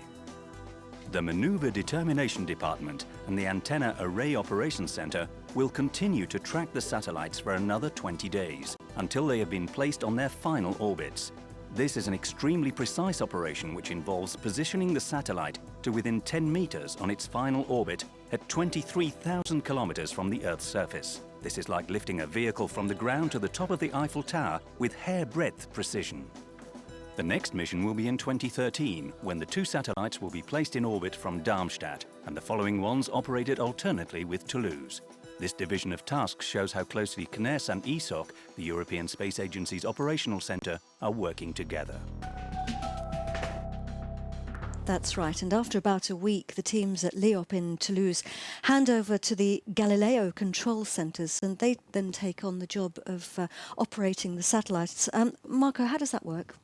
The Maneuver Determination Department and the Antenna Array Operations Center will continue to track the satellites for another 20 days until they have been placed on their final orbits. This is an extremely precise operation which involves positioning the satellite to within 10 meters on its final orbit at 23,000 kilometers from the Earth's surface. This is like lifting a vehicle from the ground to the top of the Eiffel Tower with hair-breadth precision. The next mission will be in 2013, when the two satellites will be placed in orbit from Darmstadt, and the following ones operated alternately with Toulouse. This division of tasks shows how closely CNES and ESOC, the European Space Agency's operational centre, are working together. That's right, and after about a week, the teams at LEOP in Toulouse hand over to the Galileo control centres, and they then take on the job of operating the satellites. Marco, how does that work?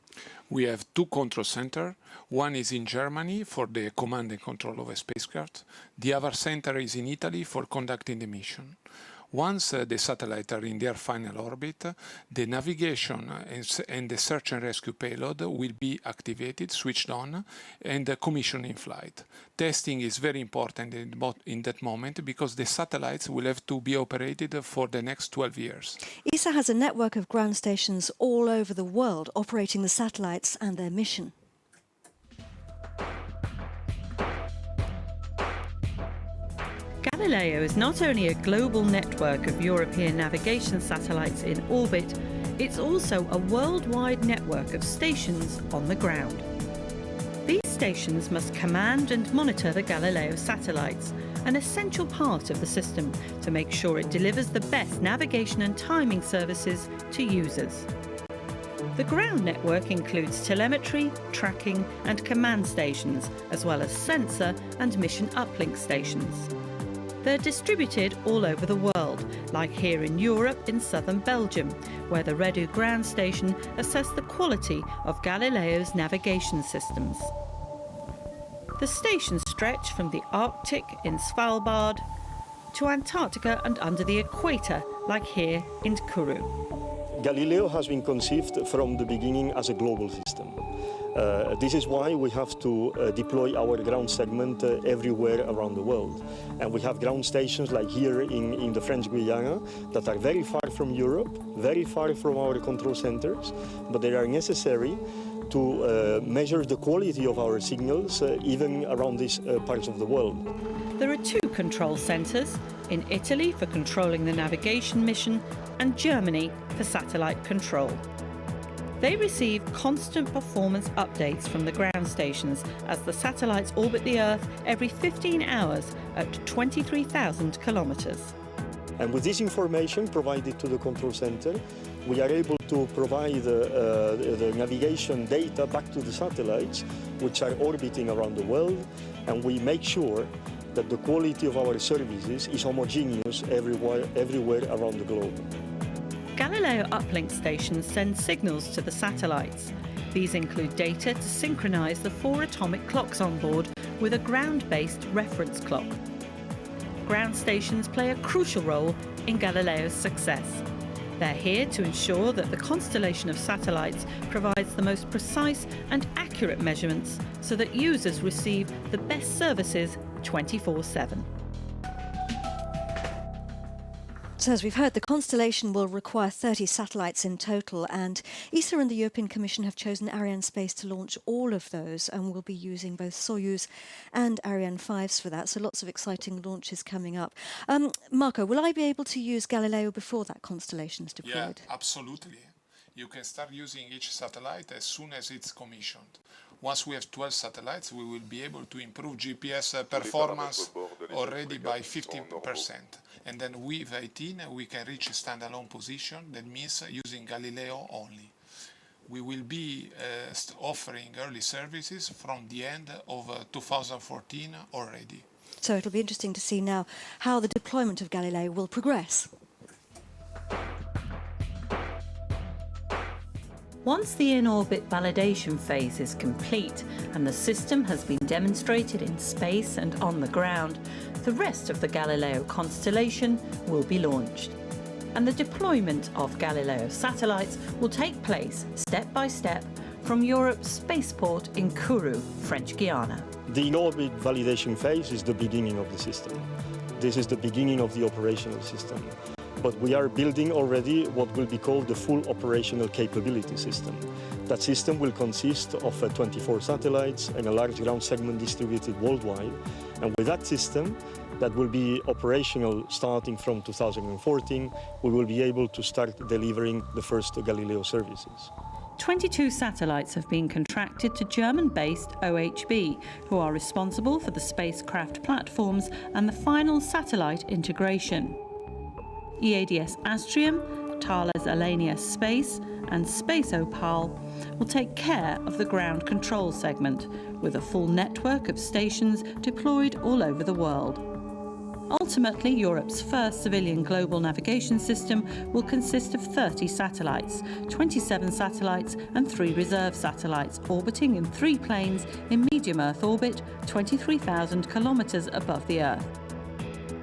We have two control centers. One is in Germany for the command and control of a spacecraft. The other center is in Italy for conducting the mission. Once the satellites are in their final orbit, the navigation and the search and rescue payload will be activated, switched on, and commissioned in flight. Testing is very important in that moment because the satellites will have to be operated for the next 12 years. ESA has a network of ground stations all over the world operating the satellites and their mission. Galileo is not only a global network of European navigation satellites in orbit, it's also a worldwide network of stations on the ground. These stations must command and monitor the Galileo satellites, an essential part of the system to make sure it delivers the best navigation and timing services to users. The ground network includes telemetry, tracking and command stations, as well as sensor and mission uplink stations. They're distributed all over the world, like here in Europe in southern Belgium, where the Redu ground station assessed the quality of Galileo's navigation systems. The stations stretch from the Arctic in Svalbard to Antarctica and under the equator, like here in Kourou. Galileo has been conceived from the beginning as a global system. This is why we have to deploy our ground segment everywhere around the world. And we have ground stations like here in the French Guiana that are very far from Europe, very far from our control centers, but they are necessary to measure the quality of our signals even around these parts of the world. There are two control centres, in Italy for controlling the navigation mission and Germany for satellite control. They receive constant performance updates from the ground stations as the satellites orbit the Earth every 15 hours at 23,000 kilometres. And with this information provided to the control center, we are able to provide the navigation data back to the satellites, which are orbiting around the world, and we make sure that the quality of our services is homogeneous everywhere around the globe. Galileo uplink stations send signals to the satellites. These include data to synchronise the 4 atomic clocks on board with a ground-based reference clock. Ground stations play a crucial role in Galileo's success. They're here to ensure that the constellation of satellites provides the most precise and accurate measurements so that users receive the best services 24/7. So as we've heard, the constellation will require 30 satellites in total, and ESA and the European Commission have chosen Arianespace to launch all of those, and we'll be using both Soyuz and Ariane 5s for that, so lots of exciting launches coming up. Marco, will I be able to use Galileo before that constellation is deployed? Yeah, absolutely. You can start using each satellite as soon as it's commissioned. Once we have 12 satellites, we will be able to improve GPS performance already by 50%. And then with 18, we can reach a standalone position. That means using Galileo only. We will be offering early services from the end of 2014 already. So it'll be interesting to see now how the deployment of Galileo will progress. Once the in-orbit validation phase is complete and the system has been demonstrated in space and on the ground, the rest of the Galileo constellation will be launched. And the deployment of Galileo satellites will take place step by step from Europe's spaceport in Kourou, French Guiana. The in-orbit validation phase is the beginning of the system. This is the beginning of the operational system. But we are building already what will be called the full operational capability system. That system will consist of 24 satellites and a large ground segment distributed worldwide. And with that system, that will be operational starting from 2014, we will be able to start delivering the first Galileo services. 22 satellites have been contracted to German-based OHB, who are responsible for the spacecraft platforms and the final satellite integration. EADS Astrium, Thales Alenia Space and Space Opal will take care of the ground control segment, with a full network of stations deployed all over the world. Ultimately, Europe's first civilian global navigation system will consist of 30 satellites, 27 satellites and 3 reserve satellites orbiting in 3 planes in medium Earth orbit, 23,000 kilometres above the Earth.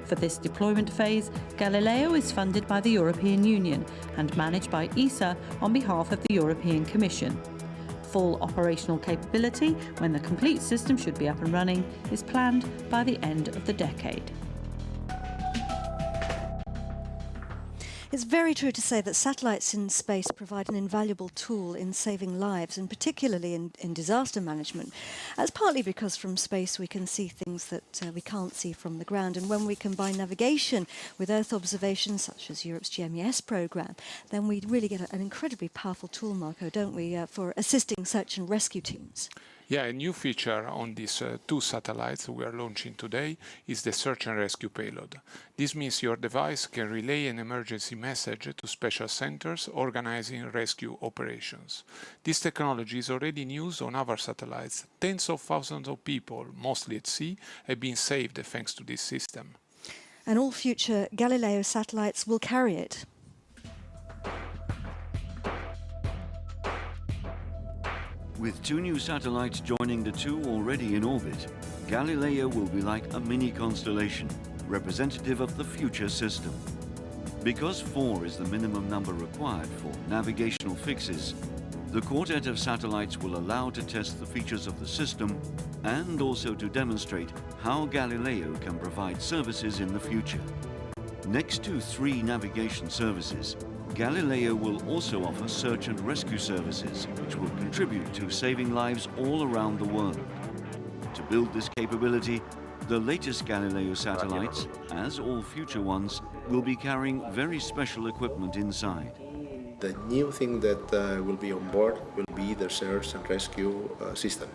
For this deployment phase, Galileo is funded by the European Union and managed by ESA on behalf of the European Commission. Full operational capability, when the complete system should be up and running, is planned by the end of the decade. It's very true to say that satellites in space provide an invaluable tool in saving lives, and particularly in disaster management. That's partly because from space we can see things that we can't see from the ground, and when we combine navigation with Earth observation, such as Europe's GMES programme, then we really get an incredibly powerful tool, Marco, don't we, for assisting search and rescue teams. Yeah, a new feature on these 2 satellites we are launching today is the search and rescue payload. This means your device can relay an emergency message to special centers organizing rescue operations. This technology is already in use on our satellites. Tens of thousands of people, mostly at sea, have been saved thanks to this system. And all future Galileo satellites will carry it. With 2 new satellites joining the 2 already in orbit, Galileo will be like a mini constellation, representative of the future system. Because 4 is the minimum number required for navigational fixes, the quartet of satellites will allow to test the features of the system and also to demonstrate how Galileo can provide services in the future. Next to 3 navigation services, Galileo will also offer search and rescue services, which will contribute to saving lives all around the world. To build this capability, the latest Galileo satellites, as all future ones, will be carrying very special equipment inside. The new thing that will be on board will be the search and rescue system.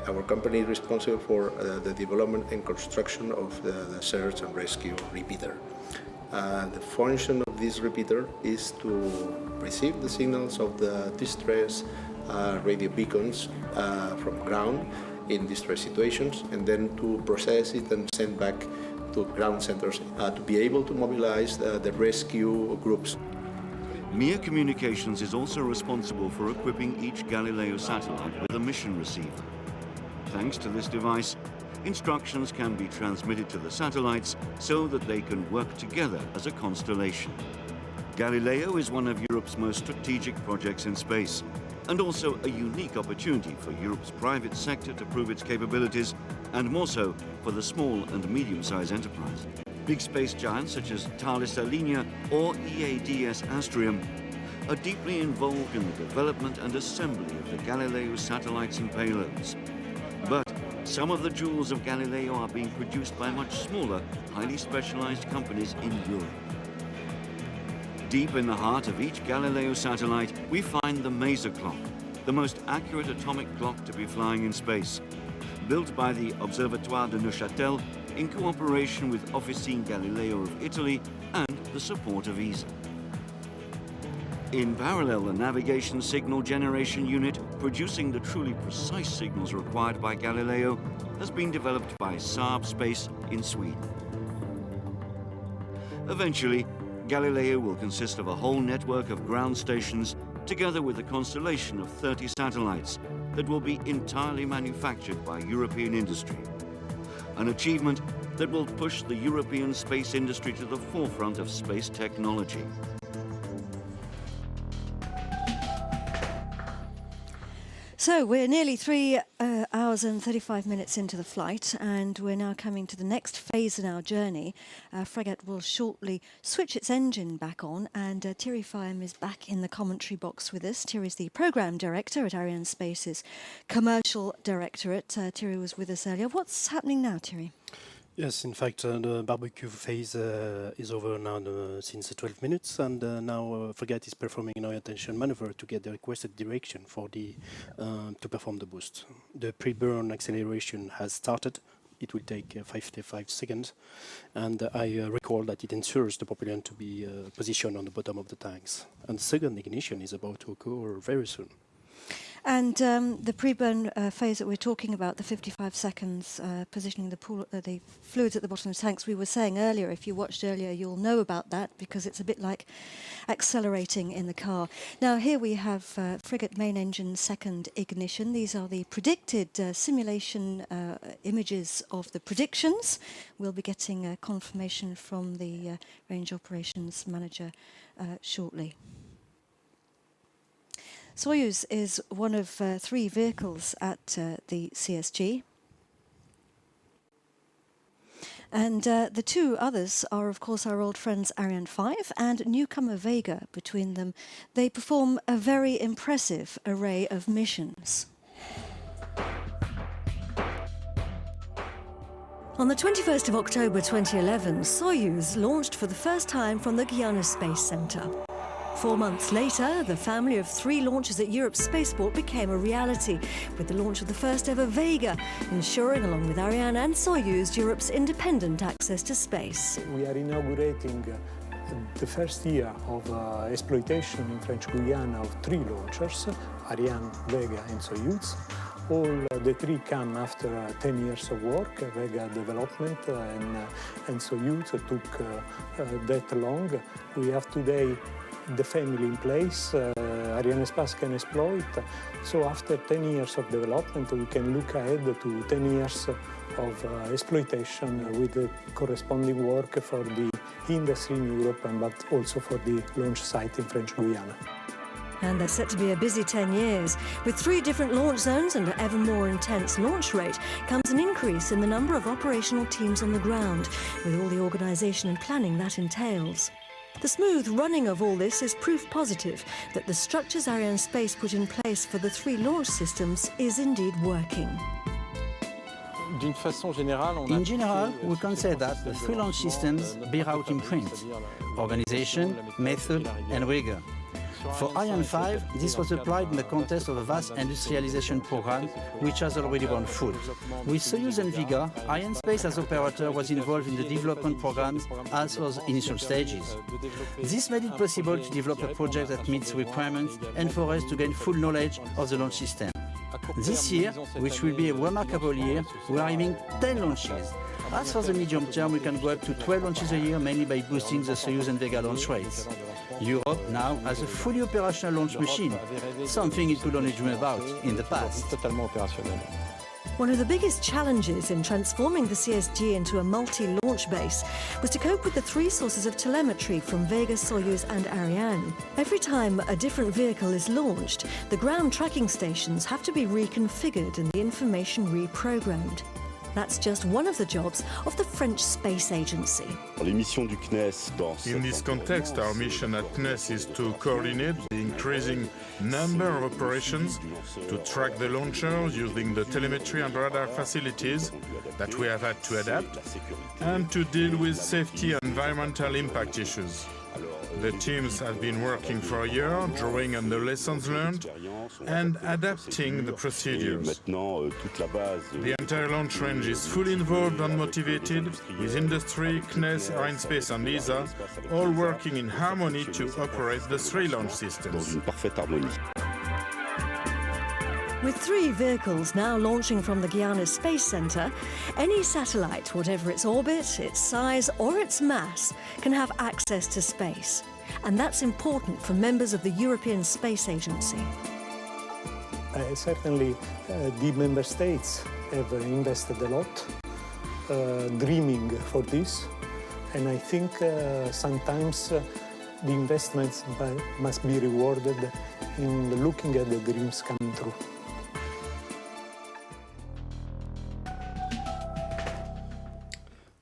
Our company is responsible for the development and construction of the search and rescue repeater. The function of this repeater is to receive the signals of the distress radio beacons from ground in distress situations, and then to process it and send back to ground centers to be able to mobilize the rescue groups. Mir Communications is also responsible for equipping each Galileo satellite with a mission receiver. Thanks to this device, instructions can be transmitted to the satellites so that they can work together as a constellation. Galileo is one of Europe's most strategic projects in space, and also a unique opportunity for Europe's private sector to prove its capabilities, and more so for the small and medium-sized enterprise. Big space giants such as Thales Alenia or EADS Astrium are deeply involved in the development and assembly of the Galileo satellites and payloads. But some of the jewels of Galileo are being produced by much smaller, highly specialized companies in Europe. Deep in the heart of each Galileo satellite, we find the Maser clock, the most accurate atomic clock to be flying in space, built by the Observatoire de Neuchâtel in cooperation with Officine Galileo of Italy and the support of ESA. In parallel, the navigation signal generation unit producing the truly precise signals required by Galileo has been developed by Saab Space in Sweden. Eventually, Galileo will consist of a whole network of ground stations together with a constellation of 30 satellites that will be entirely manufactured by European industry. An achievement that will push the European space industry to the forefront of space technology. So we're nearly 3 hours and 35 minutes into the flight, and we're now coming to the next phase in our journey. Fregat will shortly switch its engine back on, and Thierry Fayem is back in the commentary box with us. Thierry's the Programme Director at Arianespace's Commercial Directorate. Thierry was with us earlier. What's happening now, Thierry? Yes, in fact, the barbecue phase is over now since 12 minutes, and now Fregat is performing an orientation maneuver to get the requested direction for the to perform the boost. The pre-burn acceleration has started. It will take 55 seconds, and I recall that it ensures the propellant to be positioned on the bottom of the tanks. And the second ignition is about to occur very soon. And the pre-burn phase that we're talking about, the 55 seconds positioning the fluids at the bottom of the tanks, we were saying earlier, if you watched earlier, you'll know about that because it's a bit like accelerating in the car. Now here we have Fregat main engine second ignition. These are the predicted simulation images of the predictions. We'll be getting confirmation from the range operations manager shortly. Soyuz is one of 3 vehicles at the CSG. And the 2 others are, of course, our old friends Ariane 5 and newcomer Vega. Between them, they perform a very impressive array of missions. On the 21st of October 2011, Soyuz launched for the first time from the Guiana Space Center. 4 months later, the family of 3 launches at Europe's spaceport became a reality, with the launch of the first ever Vega, ensuring, along with Ariane and Soyuz, Europe's independent access to space. We are inaugurating the first year of exploitation in French Guiana of 3 launchers, Ariane, Vega and Soyuz. All the 3 come after 10 years of work. Vega development and Soyuz took that long. We have today the family in place, Arianespace can exploit. So after 10 years of development, we can look ahead to 10 years of exploitation with the corresponding work for the industry in Europe, but also for the launch site in French Guiana. And they're set to be a busy 10 years. With 3 different launch zones and an ever more intense launch rate comes an increase in the number of operational teams on the ground, with all the organisation and planning that entails. The smooth running of all this is proof positive that the structures Arianespace put in place for the 3 launch systems is indeed working. In general, we can say that the 3 launch systems bear out imprint: organization, method and rigor. For Ariane 5, this was applied in the context of a vast industrialization program which has already borne fruit. With Soyuz and Vega, Arianespace as operator was involved in the development programs as was initial stages. This made it possible to develop a project that meets requirements and for us to gain full knowledge of the launch system. This year, which will be a remarkable year, we are aiming 10 launches. As for the medium term, we can go up to 12 launches a year, mainly by boosting the Soyuz and Vega launch rates. Europe now has a fully operational launch machine, something it could only dream about in the past. One of the biggest challenges in transforming the CSG into a multi-launch base was to cope with the 3 sources of telemetry from Vega, Soyuz and Ariane. Every time a different vehicle is launched, the ground tracking stations have to be reconfigured and the information reprogrammed. That's just one of the jobs of the French Space Agency. In this context, our mission at CNES is to coordinate the increasing number of operations, to track the launchers using the telemetry and radar facilities that we have had to adapt, and to deal with safety and environmental impact issues. The teams have been working for a year, drawing on the lessons learned and adapting the procedures. The entire launch range is fully involved and motivated, with industry, CNES, Arianespace and ESA all working in harmony to operate the 3 launch systems. With 3 vehicles now launching from the Guiana Space Center, any satellite, whatever its orbit, its size or its mass, can have access to space. And that's important for members of the European Space Agency. Certainly, the member states have invested a lot, dreaming for this. And I think sometimes the investments must be rewarded in looking at the dreams coming true.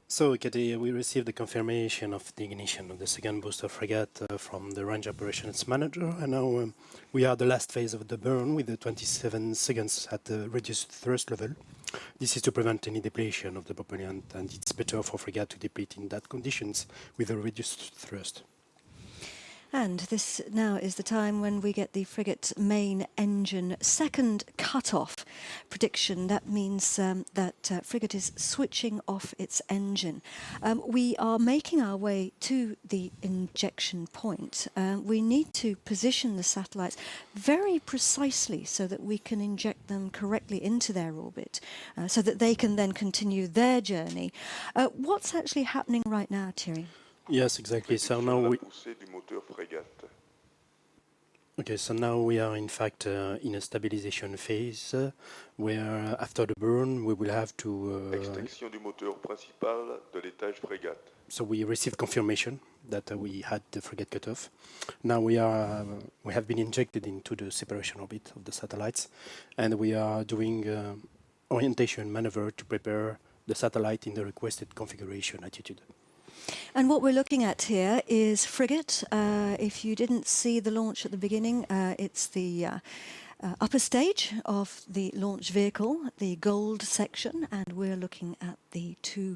So, Katie, we received the confirmation of the ignition of the second booster Fregat from the range operations manager, and now we are at the last phase of the burn with the 27 seconds at the reduced thrust level. This is to prevent any depletion of the propellant, and it's better for Fregat to deplete in that conditions with a reduced thrust. And this now is the time when we get the frigate's main engine second cut-off prediction. That means that frigate is switching off its engine. We are making our way to the injection point. We need to position the satellites very precisely so that we can inject them correctly into their orbit, so that they can then continue their journey. What's actually happening right now, Thierry? Yes, exactly. So now we are in fact in a stabilization phase where after the burn we will have to Extinction du moteur principal de l'étage Fregat. So we received confirmation that we had the Fregat cutoff. Now we have been injected into the separation orbit of the satellites, and we are doing orientation maneuver to prepare the satellite in the requested configuration attitude. And what we're looking at here is Fregat. If you didn't see the launch at the beginning, it's the upper stage of the launch vehicle, the gold section, and we're looking at the 2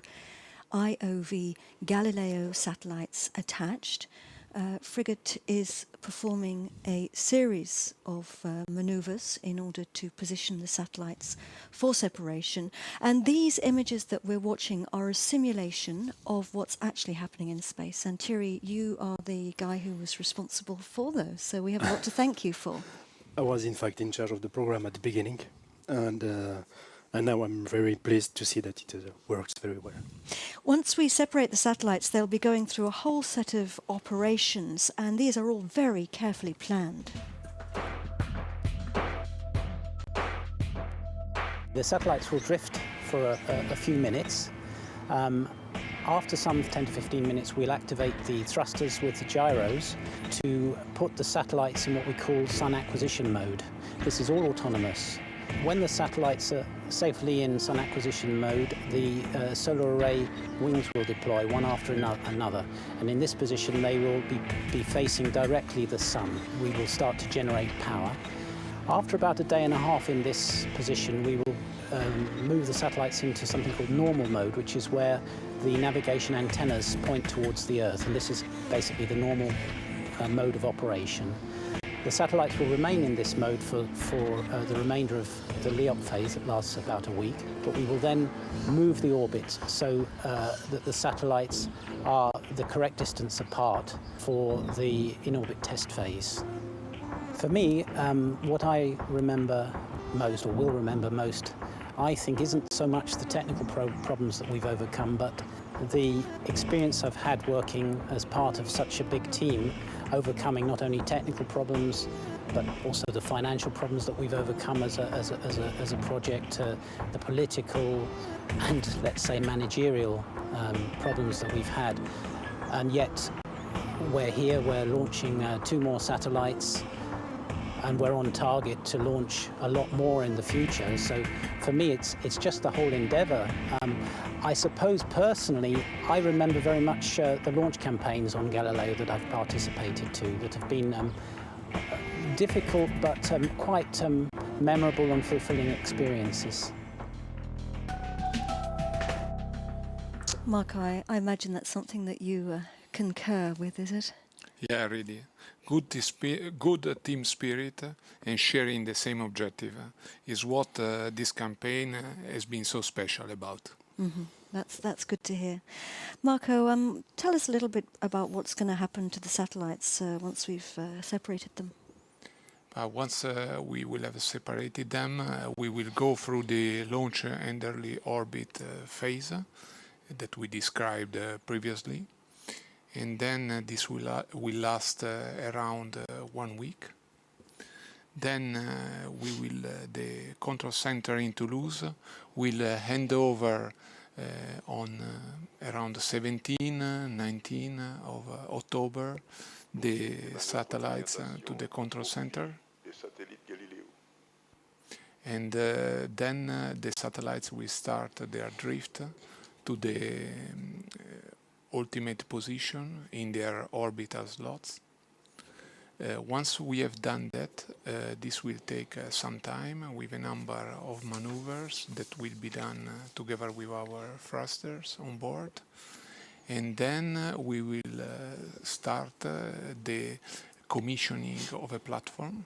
IOV Galileo satellites attached. Fregat is performing a series of maneuvers in order to position the satellites for separation. And these images that we're watching are a simulation of what's actually happening in space. And Thierry, you are the guy who was responsible for those, so we have a lot to thank you for. I was in fact in charge of the program at the beginning, and now I'm very pleased to see that it works very well. Once we separate the satellites, they'll be going through a whole set of operations, and these are all very carefully planned. The satellites will drift for a few minutes. After some 10 to 15 minutes, we'll activate the thrusters with the gyros to put the satellites in what we call sun acquisition mode. This is all autonomous. When the satellites are safely in sun acquisition mode, the solar array wings will deploy one after another, and in this position they will be facing directly the sun. We will start to generate power. After about a day and a half in this position, we will move the satellites into something called normal mode, which is where the navigation antennas point towards the Earth, and this is basically the normal mode of operation. The satellites will remain in this mode for the remainder of the LEOP phase that lasts about a week, but we will then move the orbit so that the satellites are the correct distance apart for the in-orbit test phase. For me, what I remember most, or will remember most, I think isn't so much the technical problems that we've overcome, but the experience I've had working as part of such a big team, overcoming not only technical problems, but also the financial problems that we've overcome as a project, the political and, let's say, managerial problems that we've had. And yet, we're here, we're launching 2 more satellites. and we're on target to launch a lot more in the future. So for me, it's just the whole endeavour. I suppose personally, I remember very much the launch campaigns on Galileo that I've participated to that have been difficult but quite memorable and fulfilling experiences. Marco, I imagine that's something that you concur with, is it? Yeah, really. Good team spirit and sharing the same objective is what this campaign has been so special about. Mm-hmm. That's good to hear. Marco, tell us a little bit about what's going to happen to the satellites once we've separated them. Once we will have separated them, we will go through the launch and early orbit phase that we described previously. And then this will last around 1 week. Then the control center in Toulouse will hand over on around 19 of October the satellites to the control center. And then the satellites will start their drift to the ultimate position in their orbital slots. Once we have done that, this will take some time with a number of maneuvers that will be done together with our thrusters on board. And then we will start the commissioning of a platform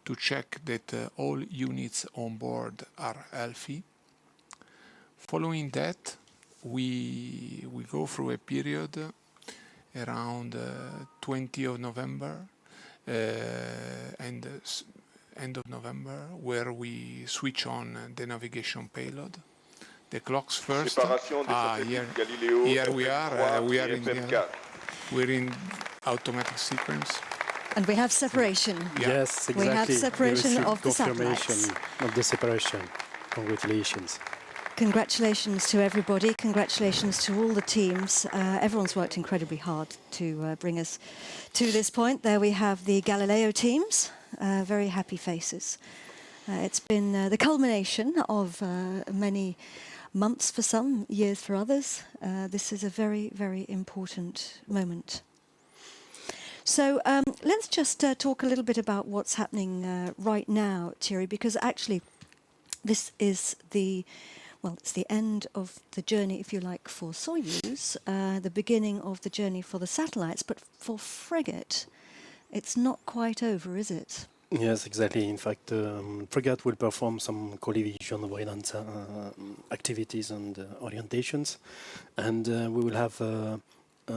to check that all units on board are healthy. Following that, we go through a period around 20 of November and end of November where we switch on the navigation payload. The clocks first. Here we are. We're in automatic sequence. And we have separation. Yeah. Yes, exactly. We have separation of the satellites. Confirmation of the separation. Congratulations. Congratulations to everybody. Congratulations to all the teams. Everyone's worked incredibly hard to bring us to this point. There we have the Galileo teams, very happy faces. It's been the culmination of many months for some, years for others. This is a very, very important moment. So let's just talk a little bit about what's happening right now, Thierry, because actually this is it's the end of the journey, if you like, for Soyuz, the beginning of the journey for the satellites. But for Fregat, it's not quite over, is it? Yes, exactly. In fact, Fregat will perform some collision avoidance activities and orientations. And we will have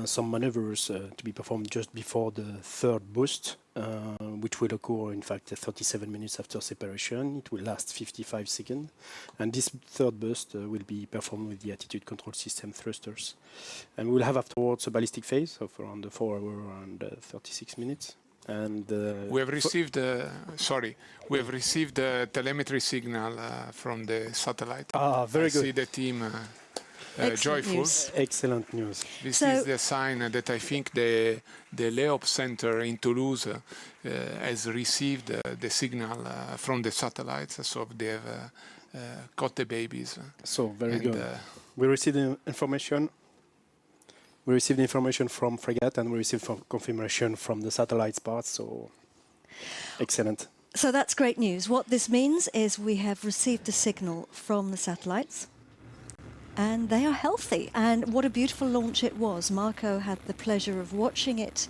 some maneuvers to be performed just before the third boost, which will occur, in fact, 37 minutes after separation. It will last 55 seconds. And this third boost will be performed with the attitude control system thrusters. And we will have afterwards a ballistic phase of around 4 hours and 36 minutes. And we have received we have received a telemetry signal from the satellite. Very good. I see the team joyful. News. Excellent news. This is the sign that I think the LEOP Center in Toulouse has received the signal from the satellites, so they have caught the babies. So very good. We received the information. We received information from Fregat and we received confirmation from the satellites part. So excellent. So that's great news. What this means is we have received the signal from the satellites. And they are healthy. And what a beautiful launch it was. Marco had the pleasure of watching it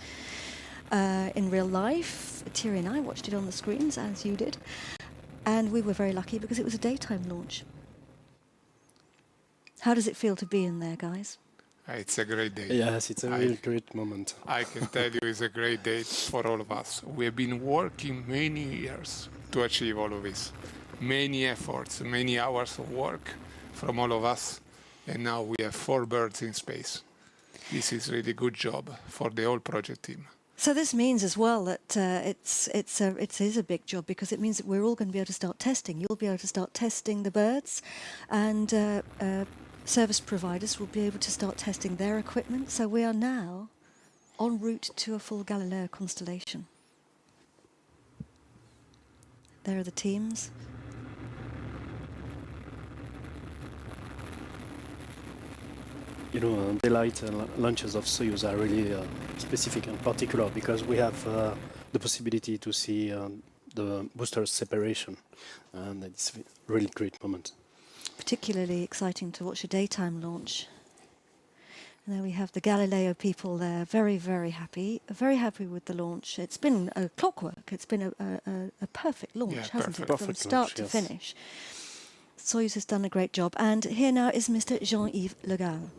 in real life. Thierry and I watched it on the screens, as you did. And we were very lucky because it was a daytime launch. How does it feel to be in there, guys? It's a great day. Yes, it's a really great moment. I can tell you it's a great day for all of us. We have been working many years to achieve all of this. Many efforts, many hours of work from all of us. And now we have 4 birds in space. This is really a good job for the whole project team. So this means as well that it is a big job, because it means that we're all going to be able to start testing. You'll be able to start testing the birds, and service providers will be able to start testing their equipment. So we are now en route to a full Galileo constellation. There are the teams. You know, daylight launches of Soyuz are really specific and particular because we have the possibility to see the boosters separation, and it's a really great moment. Particularly exciting to watch a daytime launch. And there we have the Galileo people there, very, very happy with the launch. It's been a clockwork. It's been a perfect launch, hasn't it, from start to finish. Soyuz has done a great job. And here now is Mr. Jean-Yves Le Gall.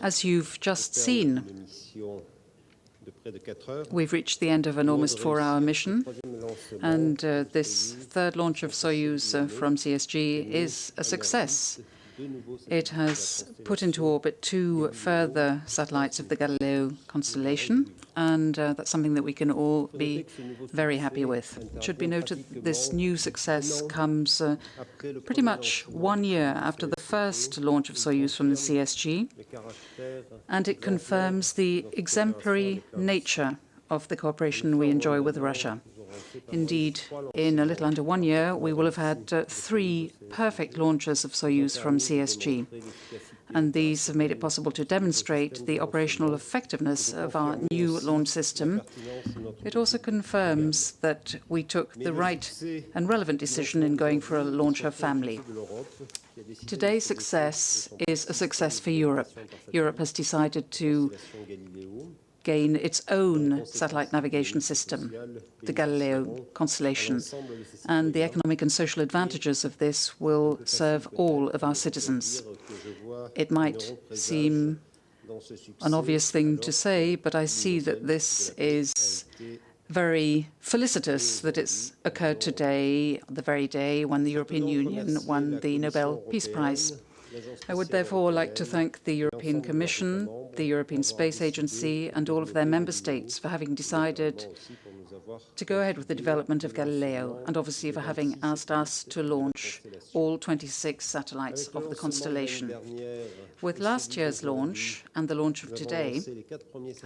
As you've just seen, we've reached the end of an almost 4-hour mission, and this third launch of Soyuz from CSG is a success. It has put into orbit 2 further satellites of the Galileo constellation, and that's something that we can all be very happy with. It should be noted that this new success comes pretty much 1 year after the first launch of Soyuz from the CSG, and it confirms the exemplary nature of the cooperation we enjoy with Russia. Indeed, in a little under 1 year, we will have had 3 perfect launches of Soyuz from CSG. And these have made it possible to demonstrate the operational effectiveness of our new launch system. It also confirms that we took the right and relevant decision in going for a launcher family. Today's success is a success for Europe. Europe has decided to gain its own satellite navigation system, the Galileo constellation. And the economic and social advantages of this will serve all of our citizens. It might seem an obvious thing to say, but I see that this is very felicitous that it's occurred today, the very day when the European Union won the Nobel Peace Prize. I would therefore like to thank the European Commission, the European Space Agency, and all of their member states for having decided to go ahead with the development of Galileo, and obviously for having asked us to launch all 26 satellites of the constellation. With last year's launch and the launch of today,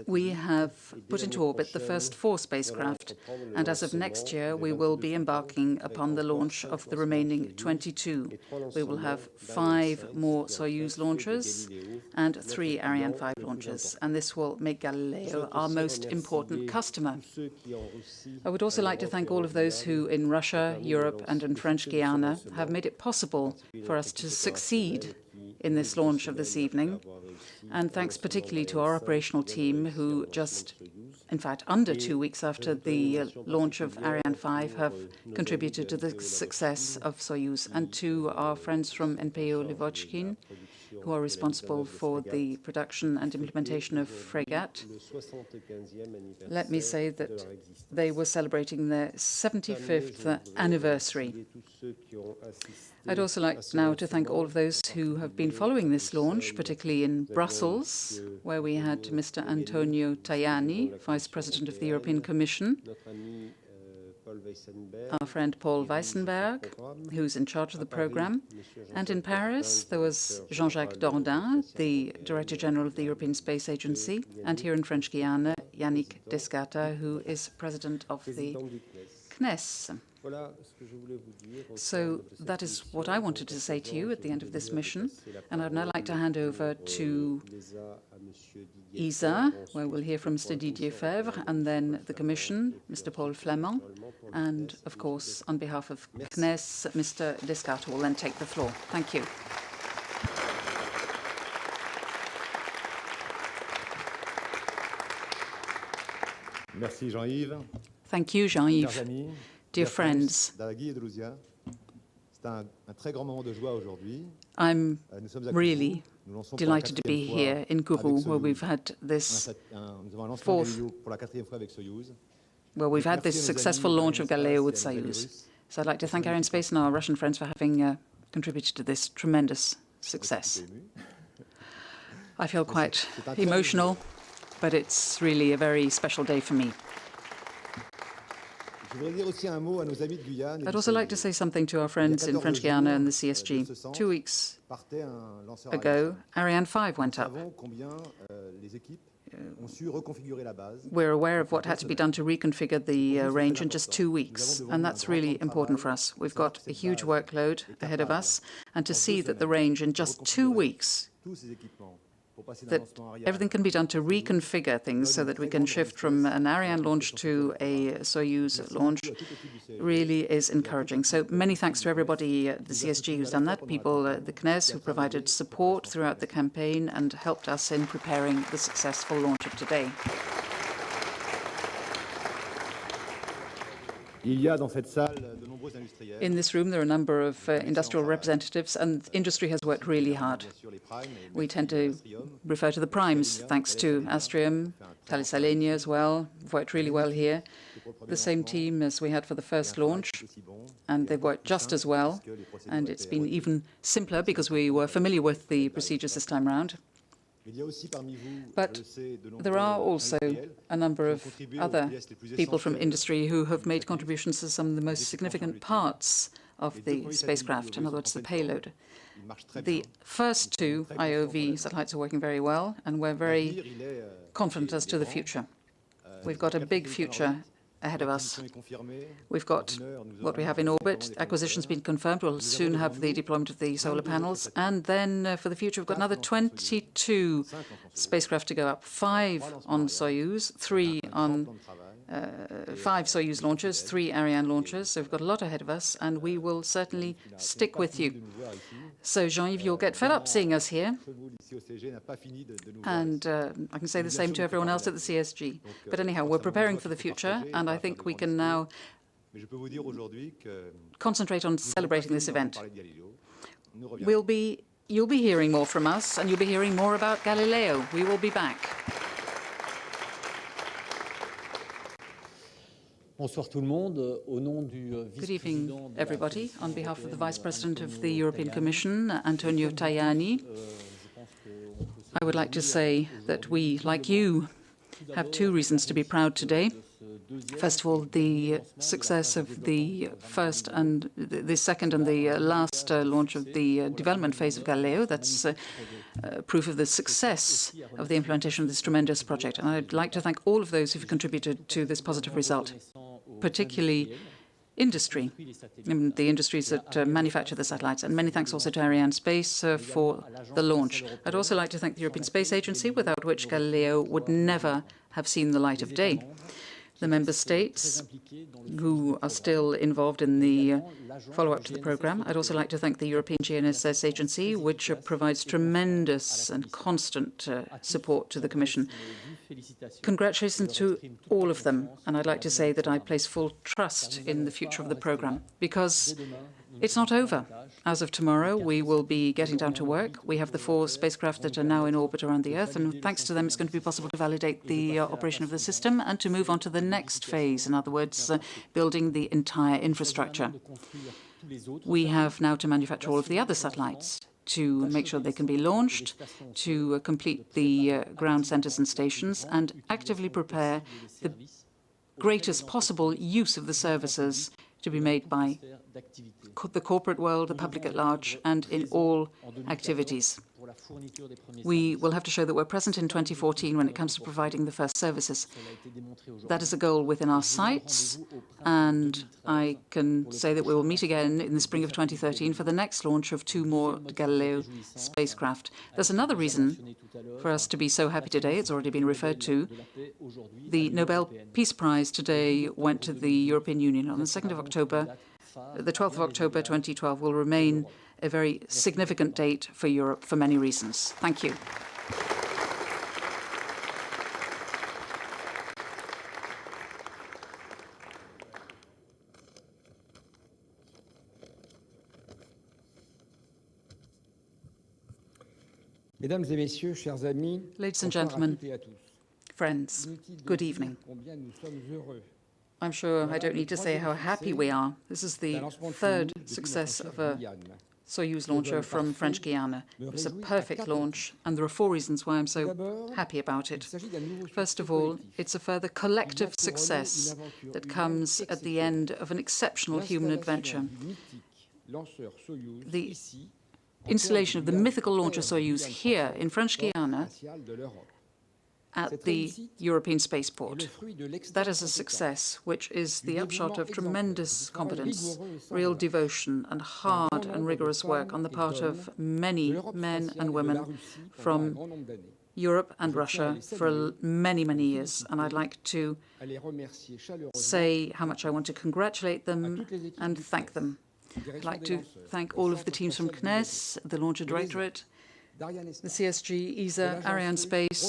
we have put into orbit the first 4 spacecraft, and as of next year, we will be embarking upon the launch of the remaining 22. We will have 5 more Soyuz launches and 3 Ariane 5 launches, and this will make Galileo our most important customer. I would also like to thank all of those who in Russia, Europe, and in French Guiana have made it possible for us to succeed in this launch of this evening. And thanks particularly to our operational team who just, in fact, under 2 weeks after the launch of Ariane 5 have contributed to the success of Soyuz, and to our friends from NPO Lvochkin, who are responsible for the production and implementation of Fregat. Let me say that they were celebrating their 75th anniversary. I'd also like now to thank all of those who have been following this launch, particularly in Brussels, where we had Mr. Antonio Tajani, Vice President of the European Commission, our friend Paul Weissenberg, who's in charge of the program. And in Paris, there was Jean-Jacques Dordain, the Director General of the European Space Agency. And here in French Guiana, Yannick Descata, who is President of the CNES. So that is what I wanted to say to you at the end of this mission. And I'd now like to hand over to ESA, where we'll hear from Mr. Didier Fèvre, and then the Commission, Mr. Paul Flamand, and, of course, on behalf of CNES, Mr. Descartes will then take the floor. Thank you. Merci Jean-Yves. Thank you, Jean-Yves. Dear friends, I'm really delighted to be here in Kourou, where we've had this successful launch of Galileo with Soyuz. So I'd like to thank Arianespace and our Russian friends for having contributed to this tremendous success. I feel quite emotional, but it's really a very special day for me. I'd also like to say something to our friends in French Guiana and the CSG. 2 weeks ago, Ariane 5 went up. we're aware of what had to be done to reconfigure the range in just 2 weeks, and that's really important for us. We've got a huge workload ahead of us, and to see that the range in just 2 weeks, that everything can be done to reconfigure things so that we can shift from an Ariane launch to a Soyuz launch really is encouraging. So many thanks to everybody at the CSG who's done that, people at the CNES who provided support throughout the campaign and helped us in preparing the successful launch of today. In this room, there are a number of industrial representatives, and industry has worked really hard. We tend to refer to the primes, thanks to Astrium, Thales Alenia as well, worked really well here. The same team as we had for the first launch, and they've worked just as well. And it's been even simpler because we were familiar with the procedures this time round. But there are also a number of other people from industry who have made contributions to some of the most significant parts of the spacecraft, in other words, the payload. The first two IOV satellites are working very well, and we're very confident as to the future. We've got a big future ahead of us. We've got what we have in orbit. Acquisition's been confirmed. We'll soon have the deployment of the solar panels. And then for the future, we've got another 22 spacecraft to go up, 5 on Soyuz, 3 on 5 Soyuz launches, 3 Ariane launches. So we've got a lot ahead of us, and we will certainly stick with you. So, Jean-Yves, you'll get fed up seeing us here. And I can say the same to everyone else at the CSG. But anyhow, we're preparing for the future, and I think we can now concentrate on celebrating this event. You'll be hearing more from us, and you'll be hearing more about Galileo. We will be back. Good evening, everybody. On behalf of the Vice President of the European Commission, Antonio Tajani, I would like to say that we, like you, have 2 reasons to be proud today. First of all, the success of the first and the second and the last launch of the development phase of Galileo. That's proof of the success of the implementation of this tremendous project. And I'd like to thank all of those who've contributed to this positive result, particularly industry, the industries that manufacture the satellites. And many thanks also to Arianespace for the launch. I'd also like to thank the European Space Agency, without which Galileo would never have seen the light of day. The member states who are still involved in the follow-up to the program. I'd also like to thank the European GNSS Agency, which provides tremendous and constant support to the Commission. Congratulations to all of them, and I'd like to say that I place full trust in the future of the program, because it's not over. As of tomorrow, we will be getting down to work. We have the 4 spacecraft that are now in orbit around the Earth, and thanks to them, it's going to be possible to validate the operation of the system and to move on to the next phase, in other words, building the entire infrastructure. We have now to manufacture all of the other satellites to make sure they can be launched, to complete the ground centers and stations, and actively prepare the greatest possible use of the services to be made by the corporate world, the public at large, and in all activities. We will have to show that we're present in 2014 when it comes to providing the first services. That is a goal within our sights, and I can say that we will meet again in the spring of 2013 for the next launch of 2 more Galileo spacecraft. There's another reason for us to be so happy today. It's already been referred to. The Nobel Peace Prize today went to the European Union on the 2nd of October. The 12th of October 2012 will remain a very significant date for Europe for many reasons. Thank you. Ladies and gentlemen, friends, good evening. I'm sure I don't need to say how happy we are. This is the 3rd success of a Soyuz launcher from French Guiana. It was a perfect launch, and there are 4 reasons why I'm so happy about it. First of all, it's a further collective success that comes at the end of an exceptional human adventure. The installation of the mythical launcher Soyuz here in French Guiana at the European spaceport. That is a success, which is the upshot of tremendous competence, real devotion, and hard and rigorous work on the part of many men and women from Europe and Russia for many, many years. And I'd like to say how much I want to congratulate them and thank them. I'd like to thank all of the teams from CNES, the Launcher Directorate, the CSG, ESA, Arianespace,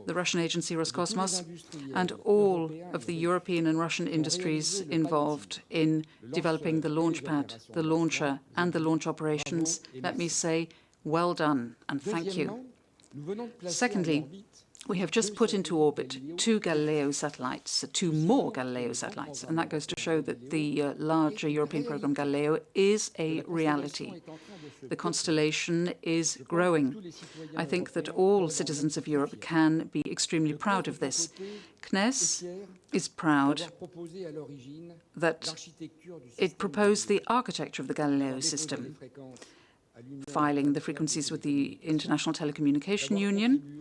the Russian agency Roscosmos, and all of the European and Russian industries involved in developing the launch pad, the launcher, and the launch operations. Let me say, well done, and thank you. Secondly, we have just put into orbit 2 Galileo satellites, 2 more Galileo satellites, and that goes to show that the larger European program Galileo is a reality. The constellation is growing. I think that all citizens of Europe can be extremely proud of this. CNES is proud that it proposed the architecture of the Galileo system, filing the frequencies with the International Telecommunication Union.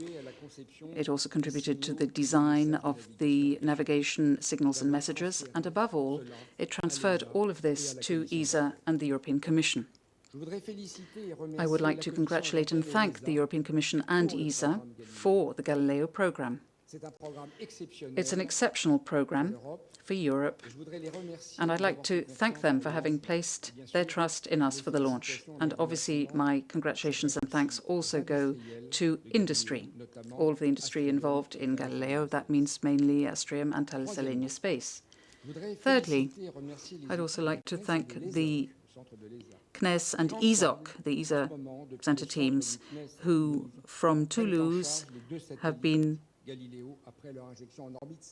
It also contributed to the design of the navigation signals and messages, and above all, it transferred all of this to ESA and the European Commission. I would like to congratulate and thank the European Commission and ESA for the Galileo program. It's an exceptional program for Europe, and I'd like to thank them for having placed their trust in us for the launch. And obviously, my congratulations and thanks also go to industry, all of the industry involved in Galileo. That means mainly Astrium and Thales Alenia Space. Thirdly, I'd also like to thank the CNES and ESOC, the ESA center teams, who from Toulouse have been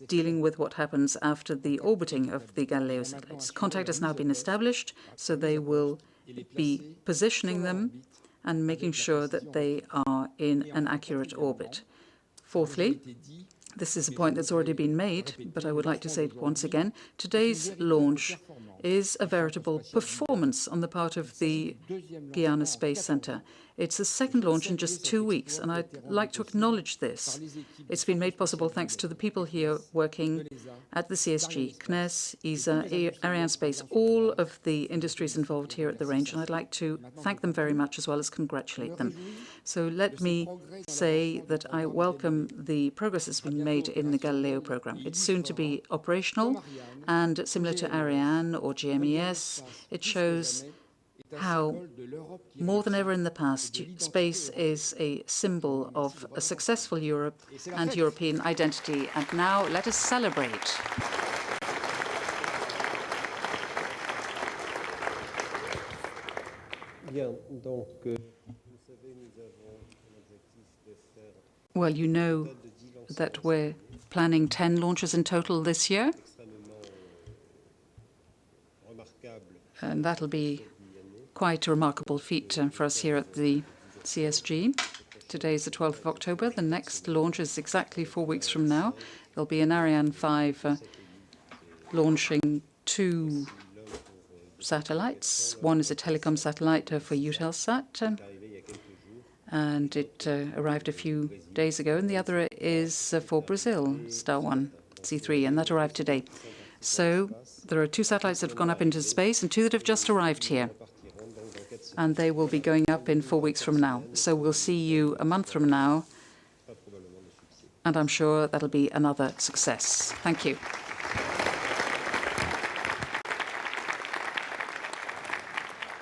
dealing with what happens after the orbiting of the Galileo satellites. Contact has now been established, so they will be positioning them and making sure that they are in an accurate orbit. Fourthly, this is a point that's already been made, but I would like to say it once again, today's launch is a veritable performance on the part of the Guiana Space Center. It's the second launch in just 2 weeks, and I'd like to acknowledge this. It's been made possible thanks to the people here working at the CSG, CNES, ESA, Arianespace, all of the industries involved here at the range, and I'd like to thank them very much as well as congratulate them. So let me say that I welcome the progress that's been made in the Galileo program. It's soon to be operational, and similar to Ariane or GMES, it shows how, more than ever in the past, space is a symbol of a successful Europe and European identity. And now let us celebrate. Well, you know that we're planning 10 launches in total this year. And that'll be quite a remarkable feat for us here at the CSG. Today is the 12th of October. The next launch is exactly 4 weeks from now. There'll be an Ariane 5 launching 2 satellites. One is a telecom satellite for Eutelsat, and it arrived a few days ago, and the other is for Brazil, Star 1 C3, and that arrived today. So there are 2 satellites that have gone up into space and 2 that have just arrived here. And they will be going up in 4 weeks from now. So we'll see you a month from now, and I'm sure that'll be another success. Thank you.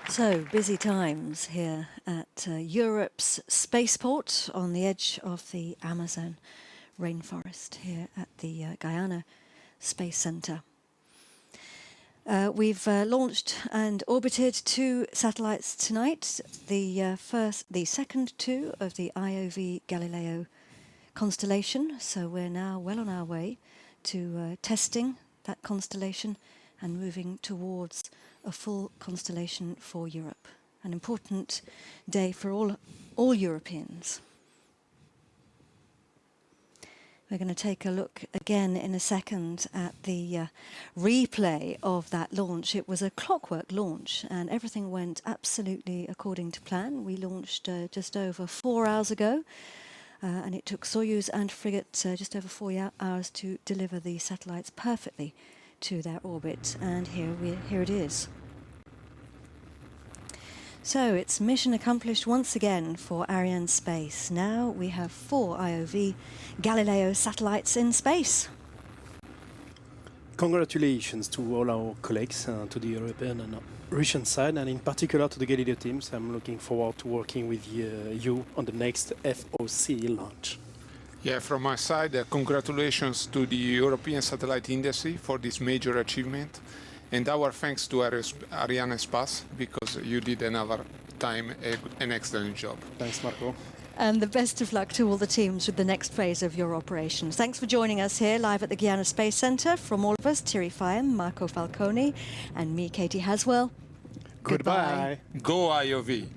So, busy times here at Europe's spaceport on the edge of the Amazon rainforest here at the Guiana Space Center. We've launched and orbited 2 satellites tonight. The second 2 of the IOV Galileo constellation. So we're now well on our way to testing that constellation and moving towards a full constellation for Europe. An important day for all Europeans. We're going to take a look again in a second at the replay of that launch. It was a clockwork launch and everything went absolutely according to plan. We launched just over 4 hours ago and it took Soyuz and Fregat just over 4 hours to deliver the satellites perfectly to their orbit, and here it is. So it's mission accomplished once again for Arianespace. Now we have 4 IOV Galileo satellites in space. Congratulations to all our colleagues, to the European and Russian side, and in particular to the Galileo teams. I'm looking forward to working with you on the next FOC launch. Yeah, from my side, congratulations to the European satellite industry for this major achievement, and our thanks to Arianespace, because you did another time an excellent job. Thanks, Marco. And the best of luck to all the teams with the next phase of your operations. Thanks for joining us here live at the Guiana Space Center. From all of us, Thierry Fayem, Marco Falconi, and me, Katie Haswell. Goodbye. Go IOV.